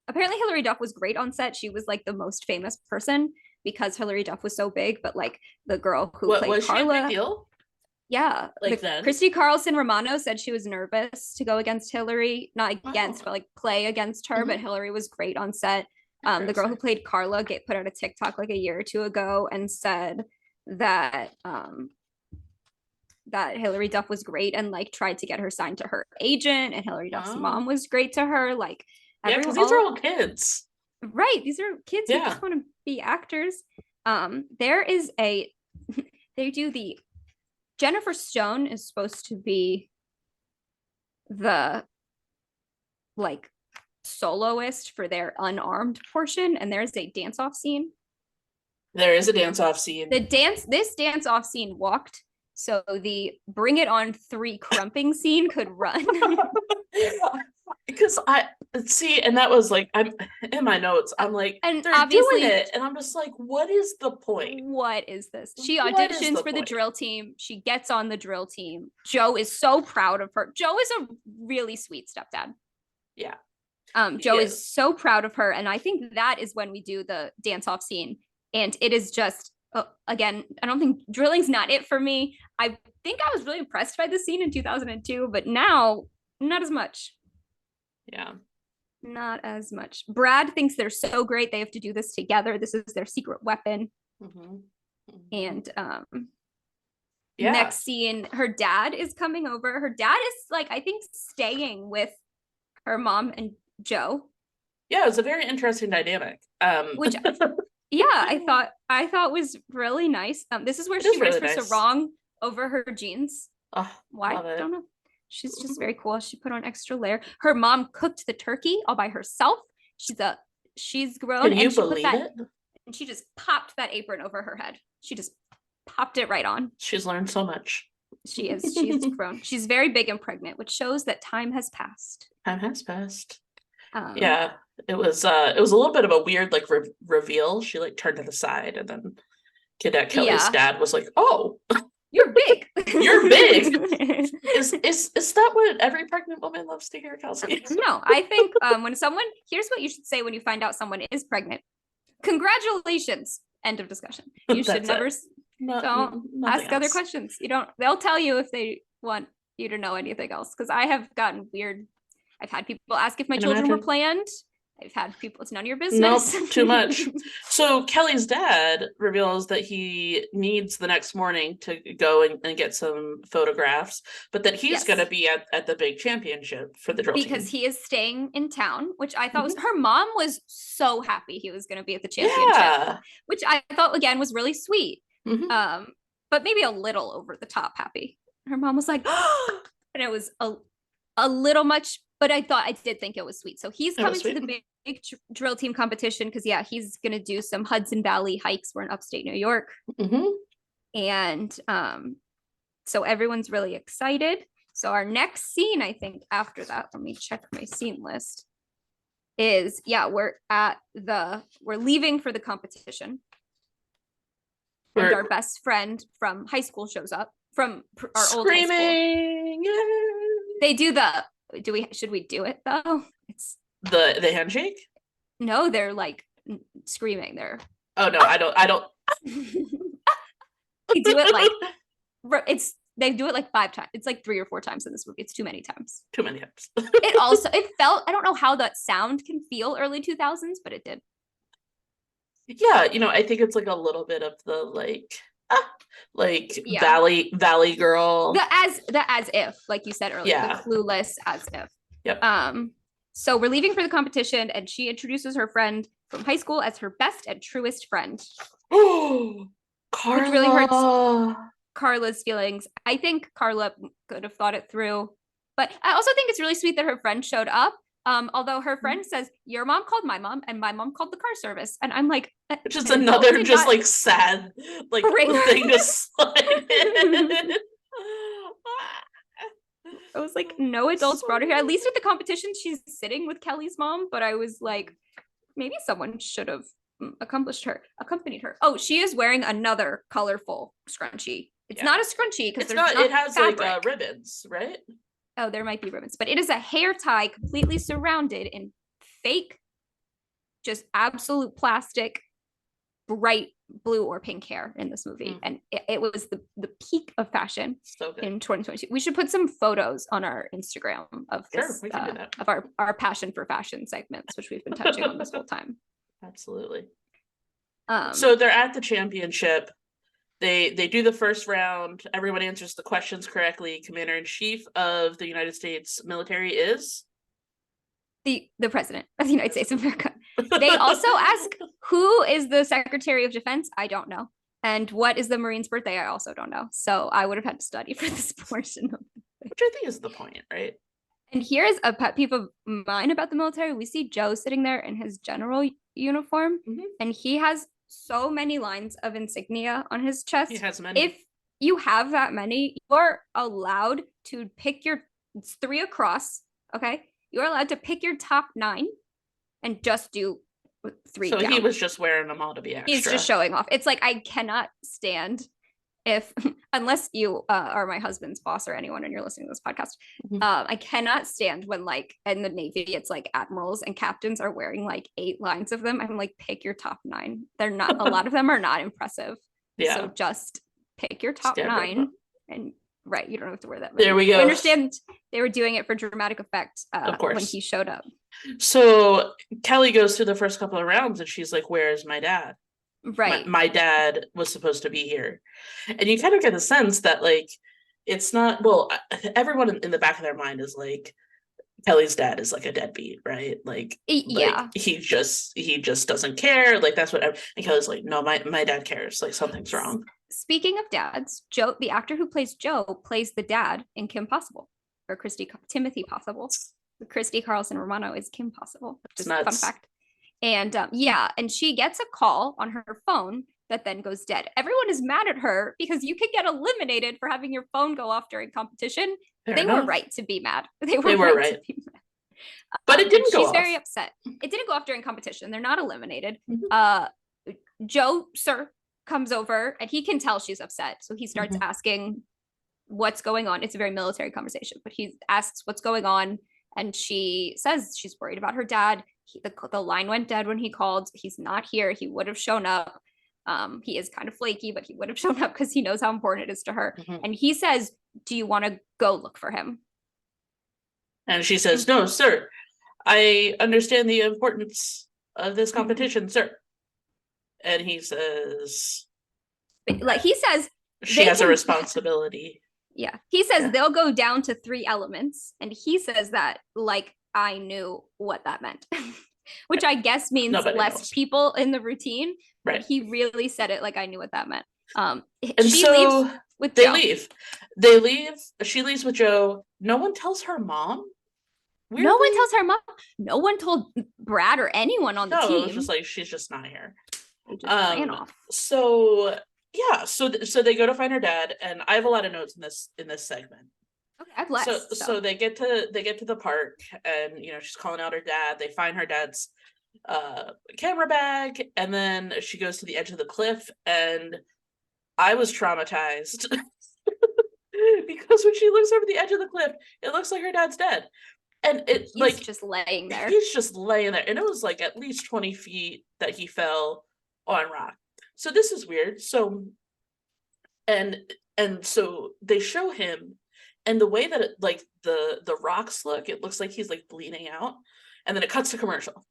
apparently Hilary Duff was great on set. She was the most famous person because Hilary Duff was so big, but the girl who played Carla. Was she a big deal? Yeah, then Christie, Carlson, Romano said she was nervous to go against Hilary, not against, but play against her. But Hilary was great on set. The girl who played Carla put out a TikTok a year or two ago and said that that Hilary Duff was great and tried to get her signed to her agent, and Hilary Duff's mom was great to her. Because these are all kids, right? These are kids who just want to be actors. There is they do the. Jennifer Stone is supposed to be the soloist for their unarmed portion, and there's a dance-off scene. There is a dance-off scene. This dance-off scene walked, so the Bring It On 3 crumping scene could run. Because I see, and that was I'm in my notes. I'm and they're doing it, and I'm just what is the point? What is this? She auditions for the drill team. She gets on the drill team. Joe is so proud of her. Joe is a really sweet stepdad. Yeah. Joe is so proud of her, and I think that is when we do the dance-off scene, and it is just again, I don't think drilling's not it for me. I think I was really impressed by the scene in 2002, but now not as much. Yeah. Not as much. Brad thinks they're so great. They have to do this together. This is their secret weapon. And Yeah. Next scene, her dad is coming over. Her dad is like, I think, staying with her mom and Joe. Yeah, it was a very interesting dynamic. Which yeah, I thought was really nice. This is where It she is wears really her nice. sarong over her jeans. Oh, Why? love it. Don't know. She's just very cool. She put on extra layer. Her mom cooked the turkey all by herself. She's grown. Can you and she put believe that it? and she just popped that apron over her head. She just popped it right on. She's learned so much. She's grown. She's very big and pregnant, which shows that time has passed. Time has passed. Yeah, it was a little bit of a weird like reveal. She like turned to the side, and then Cadet Kelly's dad was like, "Oh, you're big. You're big." Is that what every pregnant woman loves to hear, Kelsey? No, I think when someone, here's what you should say when you find out someone is pregnant: congratulations. End of discussion. You should never don't ask other questions. They'll tell you if they want you to know anything else, because I have gotten weird. I've had people ask if my children were planned. I've had people, it's none of your business. Nope, too much. So Kelly's dad reveals that he needs the next morning to go and get some photographs, but that he's going to be at the big championship for the drill team. Because he is staying in town, which I thought was, her mom was so happy he was going to be at the championship, which I thought again was really sweet. But maybe a little over the top happy. Her mom was like, and it was a little much, but I did think it was sweet. So he's coming to the big drill team competition because he's gonna do some Hudson Valley hikes. We're in upstate New York, and so everyone's really excited. So our next scene, I think after that, let me check my scene list. Is we're leaving for the competition. And our best friend from high school shows up from our old high school. They do should we do it though? It's the handshake? No, they're like screaming. Oh no, I don't. They do it like they do it like 5 times. It's like 3 or 4 times in this movie. It's too many times. It felt, I don't know how that sound can feel early 2000s, but it did. Yeah, I think it's like a little bit of the Valley Girl. The as if, like you said earlier, the clueless as if. Yep. So we're leaving for the competition, and she introduces her friend from high school as her best and truest friend. Oh, Carla. Which really hurts Carla's feelings. I think Carla could have thought it through, but I also think it's really sweet that her friend showed up. Although her friend says, your mom called my mom and my mom called the car service. And I'm like, which is another just like sad like thing to slide in. I was like, no adults brought her here. At least at the competition, she's sitting with Kelly's mom. But I was like, maybe someone should have accompanied her. Oh, she is wearing another colorful scrunchie. It's not a scrunchie because it has fabric. Like ribbons, right? Oh, there might be ribbons, but it is a hair tie completely surrounded in fake, just absolute plastic, bright blue or pink hair in this movie. And it was the peak of fashion in 2022. We should put some photos on our Instagram of this, we can do that. Of our passion for fashion segments, which we've been touching on this whole time. Absolutely. So they're at the championship. They do the first round. Everyone answers the questions correctly. Commander-in-Chief of the United States military is the President of the United States of America. They also ask, who is the Secretary of Defense? I don't know. And what is the Marine's birthday? I also don't know. So I would have had to study for this portion of it. Which I think is the point, right? And here is a pet peeve of mine about the military. We see Joe sitting there in his general uniform, and he has so many lines of insignia on his chest. He has many. If you have that many, you're allowed to pick it's 3 across, okay? You're allowed to pick your top 9 and just do 3 So down. he was just wearing them all to be extra. He's just showing off. It's like, I cannot stand unless you are my husband's boss or anyone and you're listening to this podcast, I cannot stand when like in the Navy it's like admirals and captains are wearing like 8 lines of them. I'm like, pick your top 9. They're not, a lot of them are not impressive. So just pick your top 9 and you don't have to wear that many. There we go. I understand they were doing it for dramatic effect of course. When he showed up. So Kelly goes through the first couple of rounds and she's like, where's my dad? Right. My dad was supposed to be here. And you kind of get the sense that like it's not, well, everyone in the back of their mind is like Kelly's dad is like a deadbeat, right? Like Yeah. he just doesn't care. Like that's what and Kelly's like, no, my dad cares. Like something's wrong. Speaking of dads, Joe, the actor who plays Joe, plays the dad in Kim Possible, or Timothy Possible. Christie Carlson Romano is Kim Possible. Just fun fact. And yeah, and she gets a call on her phone that then goes dead. Everyone is mad at her because you could get eliminated for having your phone go off during competition. They were right to be mad. They were right to be mad. But it didn't go off. She's very upset. It didn't go off during competition. They're not eliminated. Mm-hmm. Joe, sir, comes over and he can tell she's upset. So he starts asking what's going on. It's a very military conversation, but he asks what's going on. And she says she's worried about her dad. The line went dead when he called. He's not here. He would have shown up. He is kind of flaky, but he would have shown up because he knows how important it is to her. And he says, do you want to go look for him? And she says, no, sir. I understand the importance of this competition, sir. And he says, like he says, she has a responsibility. Yeah. He says they'll go down to 3 elements. And he says that like I knew what that meant, which I guess means less people in the routine. Right. But he really said it like I knew what that meant. And she leaves with Joe. They leave. She leaves with Joe. No one tells her mom. Weirdly. No one tells her mom. No one told Brad or anyone on the team. It was just like she's just not here. They just ran off. So yeah, so they go to find her dad, and I have a lot of notes in this segment. Okay, I've less. So they get to the park, and she's calling out her dad. They find her dad's camera bag, and then she goes to the edge of the cliff, and I was traumatized because when she looks over the edge of the cliff, it looks like her dad's dead. And he's just laying there. He's just laying there. And it was like at least 20 feet that he fell on rock. So this is weird. So and so they show him, and the way that the rocks look, it looks like he's like bleeding out. And then it cuts to commercial.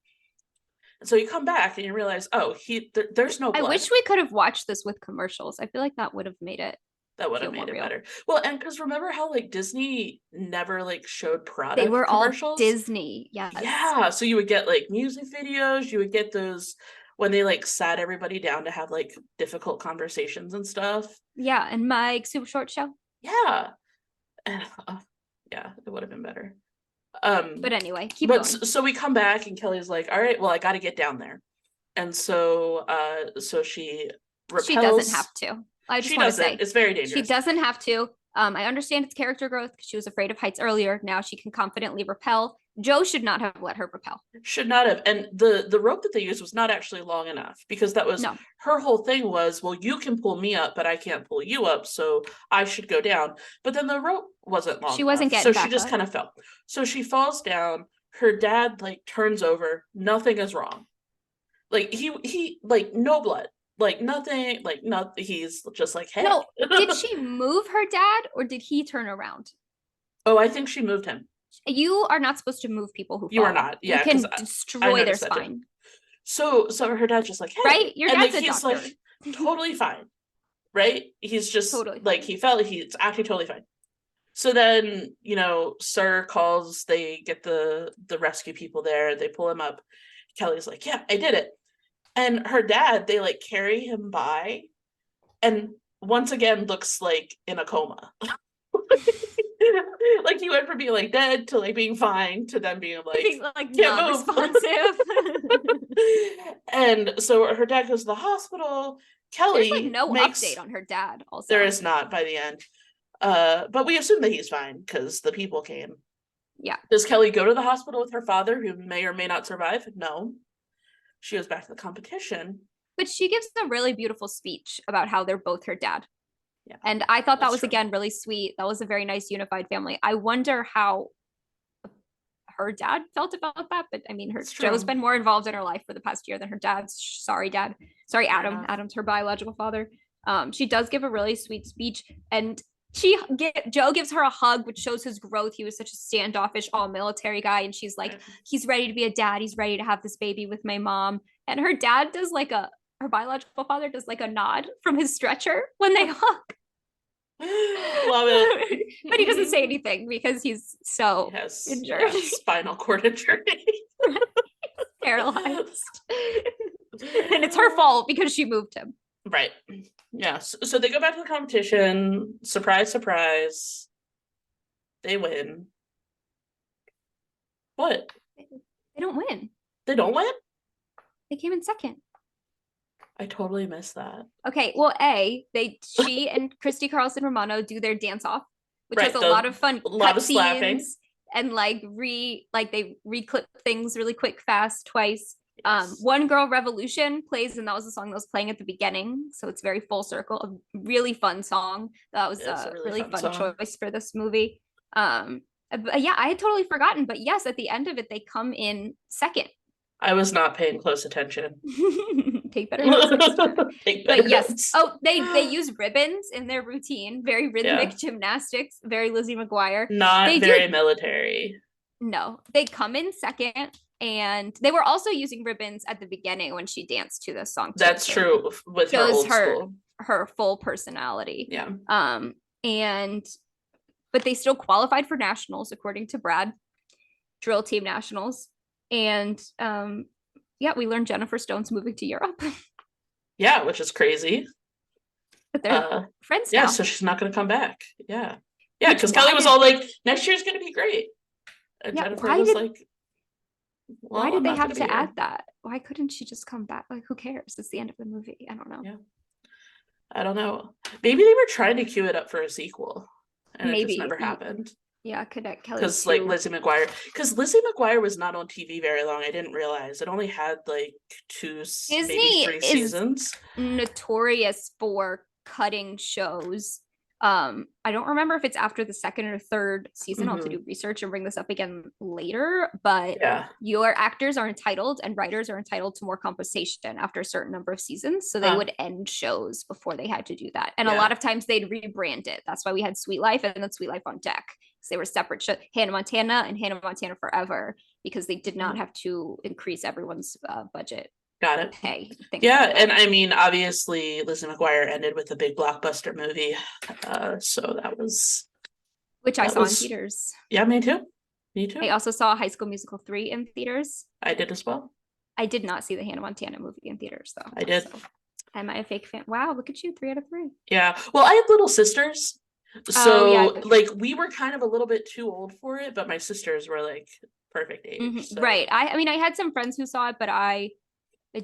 And so you come back and you realize, there's no blood. I wish we could have watched this with commercials. I feel like that would have made it. That would have made it better. Well, and because remember how Disney never showed product They were commercials? All Disney, yes. Yeah, so you would get music videos. You would get those when they sat everybody down to have difficult conversations and stuff. Yeah, and Mike's Super Short Show. Yeah, and yeah, it would have been better. But anyway, keep going. So we come back and Kelly's like, all right, well, I got to get down there, and so she repels. She doesn't have to. I just want to say it's very dangerous. She doesn't have to. I understand it's character growth because she was afraid of heights earlier. Now she can confidently rappel. Joe should not have let her rappel. Should not have. And the rope that they used was not actually long enough, because that was her whole thing was, well, you can pull me up, but I can't pull you up, so I should go down. But then the rope wasn't long. She wasn't getting back so she just kind of fell. So she falls down. Her dad turns over. Nothing is wrong. He no blood. Nothing, he's just hey. No, did she move her dad or did he turn around? Oh, I think she moved him. You are not supposed to move people who fall. You are not. Yeah, you can destroy their spine. So her dad's just hey. Right? Your dad's a doctor. He's totally fine. Right? He's just totally he fell, he's actually totally fine. So then, Sir calls, they get the rescue people there, they pull him up. Kelly's like, yeah, I did it. And her dad, they carry him by, and once again looks in a coma. He went from being dead to being fine to then being not responsive. And so her dad goes to the hospital. Kelly There's no update on her dad. Also, there is not by the end. But we assume that he's fine because the people came. Yeah. Does Kelly go to the hospital with her father, who may or may not survive? No. She goes back to the competition. But she gives a really beautiful speech about how they're both her dad. Yeah. And I thought that was, again, really sweet. That was a very nice unified family. I wonder how her dad felt about that. But I mean, Joe's been more involved in her life for the past year than her dad's. Sorry, Dad. Sorry, Adam. Yeah. Adam's her biological father. She does give a really sweet speech. And Joe gives her a hug, which shows his growth. He was such a standoffish, all military guy. And she's like, he's ready to be a dad. He's ready to have this baby with my mom. And her dad does her biological father does like a nod from his stretcher when they hug. Love it. But he doesn't say anything because he's so injured. Yeah, spinal cord injury. Paralyzed. And it's her fault because she moved him. Right. Yeah. So they go back to the competition. Surprise, surprise. They win. What? They don't win. They don't win? They came in second. I totally missed that. Okay, well, she and Christie, Carlson, Romano do their dance off, which has a lot of fun cut scenes and like they reclip things really quick, fast, twice. Yes. One Girl Revolution plays, and that was the song that was playing at the beginning, so it's very full circle. A really fun song. That was a really fun choice for this movie. But yeah, I had totally forgotten, but yes, at the end of it, they come in second. I was not paying close attention. Take better notes. But yes, notes. They use ribbons in their routine. Very rhythmic gymnastics. Very Lizzie McGuire. Not very military. No, they come in second, and they were also using ribbons at the beginning when she danced to this song. That's true. With her old school. Her full personality. Yeah. But they still qualified for nationals according to Brad. Drill team nationals. And we learned Jennifer Stone's moving to Europe. Yeah, which is crazy. But they're friends now. Yeah, so she's not going to come back. Yeah, because Kelly was all like, "Next year's going to be great," and Jennifer was like, "Why did they have to add that? Why couldn't she just come back? Like, who cares? It's the end of the movie. I don't know." Yeah, I don't know. Maybe they were trying to queue it up for a sequel, and it just never happened. Yeah, Cadet Kelly. Because like Lizzie McGuire was not on TV very long. I didn't realize it only had like maybe 3 seasons. Notorious for cutting shows. I don't remember if it's after the second or third season. I'll have to do research and bring this up again later. But your actors are entitled and writers are entitled to more compensation after a certain number of seasons. So they would end shows before they had to do that. And a lot of times they'd rebrand it. That's why we had Sweet Life and then Sweet Life on Deck. So they were separate shows, Hannah Montana and Hannah Montana Forever, because they did not have to increase everyone's budget. Got it. Hey, and I mean, obviously, Lizzie McGuire ended with a big blockbuster movie, so that was which I saw in theaters. Yeah, me too. I also saw High School Musical 3 in theaters. I did as well. I did not see the Hannah Montana movie in theaters, though. I did. So, am I a fake fan? Wow, look at you, 3 out of 3. Yeah. Well, I have little sisters, so like we were kind of a little bit too old for it, but my sisters were like perfect age. So. Right. I mean, I had some friends who saw it, but I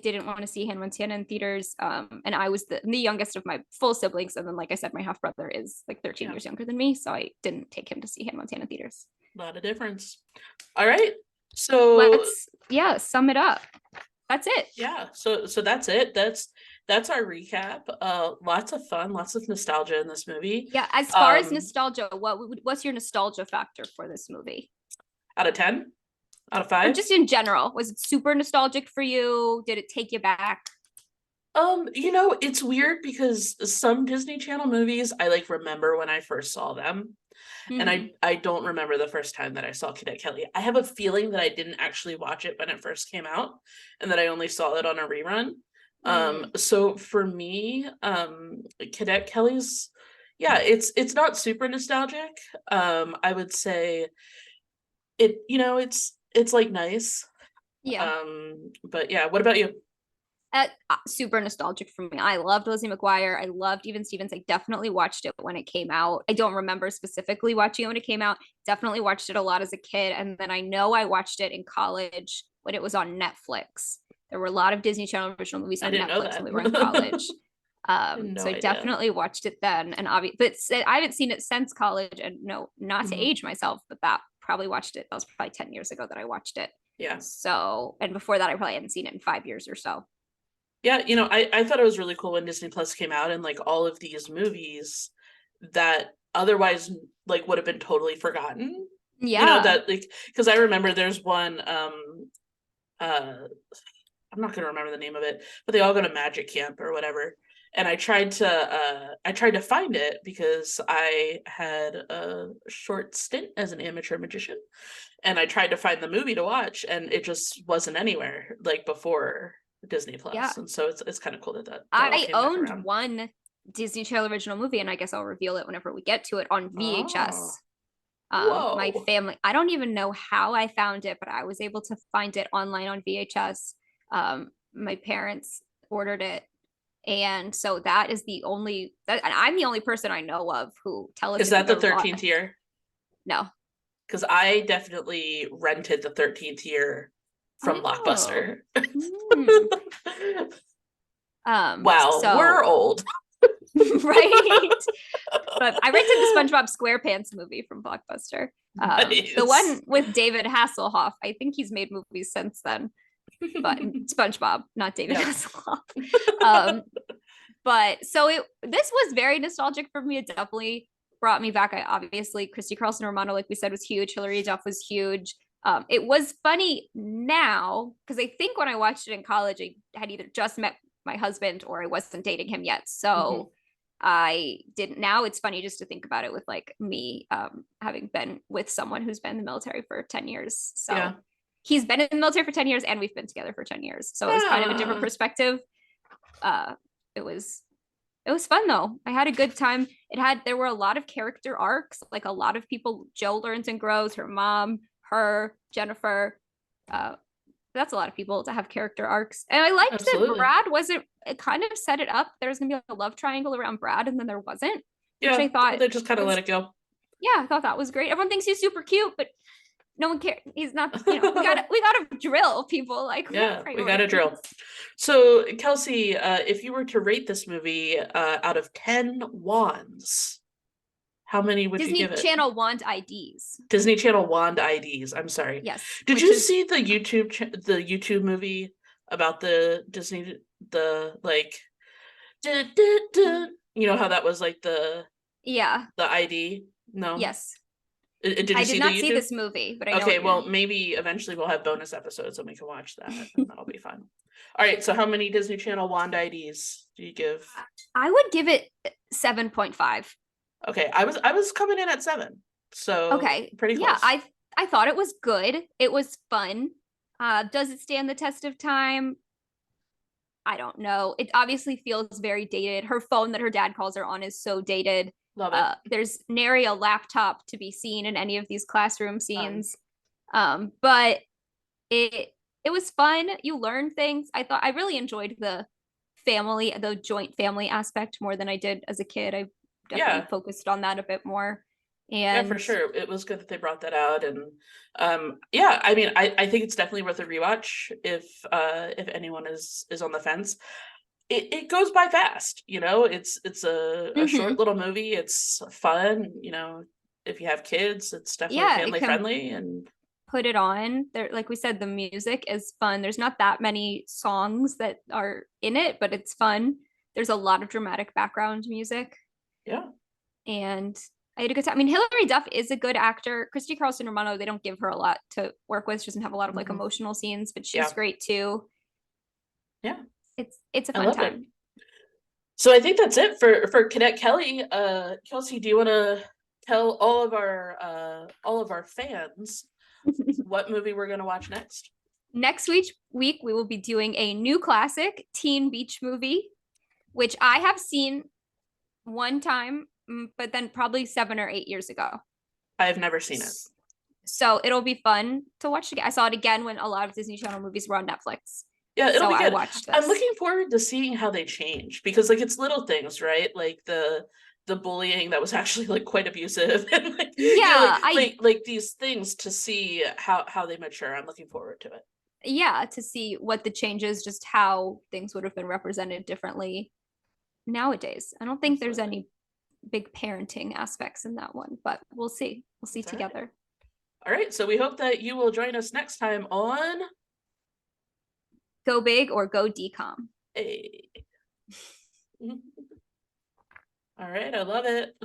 didn't want to see Hannah Montana in theaters. And I was the youngest of my full siblings. And then, like I said, my half brother is like 13 years younger than me. So I didn't take him to see Hannah Montana in theaters. A lot of difference. All right. So let's sum it up. That's it. Yeah. So that's it. That's our recap. Lots of fun, lots of nostalgia in this movie. Yeah. As far as nostalgia, what's your nostalgia factor for this movie? Out of 10? Out of 5? Or just in general, was it super nostalgic for you? Did it take you back? It's weird because some Disney Channel movies I like remember when I first saw them. And I don't remember the first time that I saw Cadet Kelly. I have a feeling that I didn't actually watch it when it first came out and that I only saw it on a rerun. So for me, Cadet Kelly's it's not super nostalgic. I would say it's like nice. Yeah. But yeah, what about you? Super nostalgic for me. I loved Lizzie McGuire. I loved Even Stevens. I definitely watched it when it came out. I don't remember specifically watching it when it came out. Definitely watched it a lot as a kid. And then I know I watched it in college when it was on Netflix. There were a lot of Disney Channel original movies on Netflix when we were in college. So I definitely watched it then. And but I haven't seen it since college. And no, not to age myself, but that probably watched it. That was probably 10 years ago that I watched it. Yeah. So, and before that, I probably hadn't seen it in 5 years or so. Yeah, I thought it was really cool when Disney Plus came out and like all of these movies that otherwise like would have been totally forgotten. Yeah. That like because I remember there's one I'm not gonna remember the name of it, but they all go to magic camp or whatever. And I tried to find it because I had a short stint as an amateur magician and I tried to find the movie to watch and it just wasn't anywhere like before Disney Plus, Yeah. and so it's kind of cool that that all I came back owned around. one Disney Channel original movie, and I guess I'll reveal it whenever we get to it, on Oh, VHS. My whoa! family, I don't even know how I found it, but I was able to find it online on VHS. My parents ordered it. And so that is the only and I'm the only person I know of who tell us Is if that you've the ever bought 13th year? no. Because I definitely rented the 13th year from Oh. Blockbuster. Hmm. Wow, we're So old. right. But I rented the SpongeBob SquarePants movie from Blockbuster. The Nice. one with David Hasselhoff. I think he's made movies since then, but SpongeBob, not David Yeah. Hasselhoff. Um, but so this was very nostalgic for me. It definitely brought me back. I obviously Christie, Carlson, Romano, like we said, was huge. Hilary, Duff was huge. It was funny now because I think when I watched it in college, I had either just met my husband or I wasn't dating him yet. So I didn't. Now it's funny just to think about it with like me having been with someone who's been in the military for 10 years. So Yeah. he's been in the military for 10 years and we've been together for 10 years. So it was kind of a different perspective. Uh, it was fun though. I had a good time. There were a lot of character arcs, like a lot of people. Joe learns and grows, her mom, her, Jennifer. That's a lot of people to have character arcs. And I liked that Absolutely. Brad wasn't, it kind of set it up. There was gonna be a love triangle around Brad, and then there wasn't, which Yeah, I thought they just kind of was, let it go. yeah, I thought that was great. Everyone thinks he's super cute, but no one cares. He's not, we gotta drill people. Like, Yeah, we got to drill. So, Kelsey, if you were to rate this movie out of 10 wands, how many would you Disney give it? Channel want IDs. Disney Channel wand IDs. I'm sorry. Yes. Did you see the YouTube movie about the Disney, the like you know how that was like the Yeah. ID? No. Yes. Did you I see did the not see YouTube? this movie, but I know Okay, what you're. well, maybe eventually we'll have bonus episodes and we can watch that, and that'll be fun. All right, so how many Disney Channel wand IDs do you give? I would give it 7.5. Okay, I was coming in at 7, so Okay. pretty Yeah, close. I thought it was good. It was fun. Does it stand the test of time? I don't know. It obviously feels very dated. Her phone that her dad calls her on is so dated. Love it. There's nary a laptop to be seen in any of these classroom scenes. But it was fun. You learn things. I really enjoyed the joint family aspect more than I did as a kid. I definitely Yeah, focused on that a bit more. yeah, for And sure. It was good that they brought that out, and yeah, I mean, I think it's definitely worth a rewatch if anyone is on the fence. It goes by fast, you know. It's a short little movie. It's fun, you know. If you have kids, it's definitely yeah, it family can friendly, and put it on. There, like we said, the music is fun. There's not that many songs that are in it, but it's fun. There's a lot of dramatic background music, yeah. and I had a good time. I mean, Hilary Duff is a good actor. Christy Carlson Romano, they don't give her a lot to work with. She doesn't have a lot of like emotional scenes, but she's Yeah. great too. Yeah. It's a I fun loved it. time. So I think that's it for Cadet Kelly. Kelsey, do you want to tell all of our fans what movie we're gonna watch next? Next week we will be doing a new classic teen beach movie, which I have seen one time, but then probably 7 or 8 years ago. I have never seen it. So it'll be fun to watch again. I saw it again when a lot of Disney Channel movies were on Netflix. Yeah, it'll be I good. watched this. I'm looking forward to seeing how they change, because like it's little things, right? Like the bullying that was actually like quite abusive, and like, Yeah, like these things, to see how they mature. I'm looking forward to it. Yeah, to see what the changes, just how things would have been represented differently nowadays. I don't think there's Absolutely. any big parenting aspects in that one, but we'll see. We'll see That's all right. together. All right, so we hope that you will join us next time on Go big or go decom. a. All right, I love it.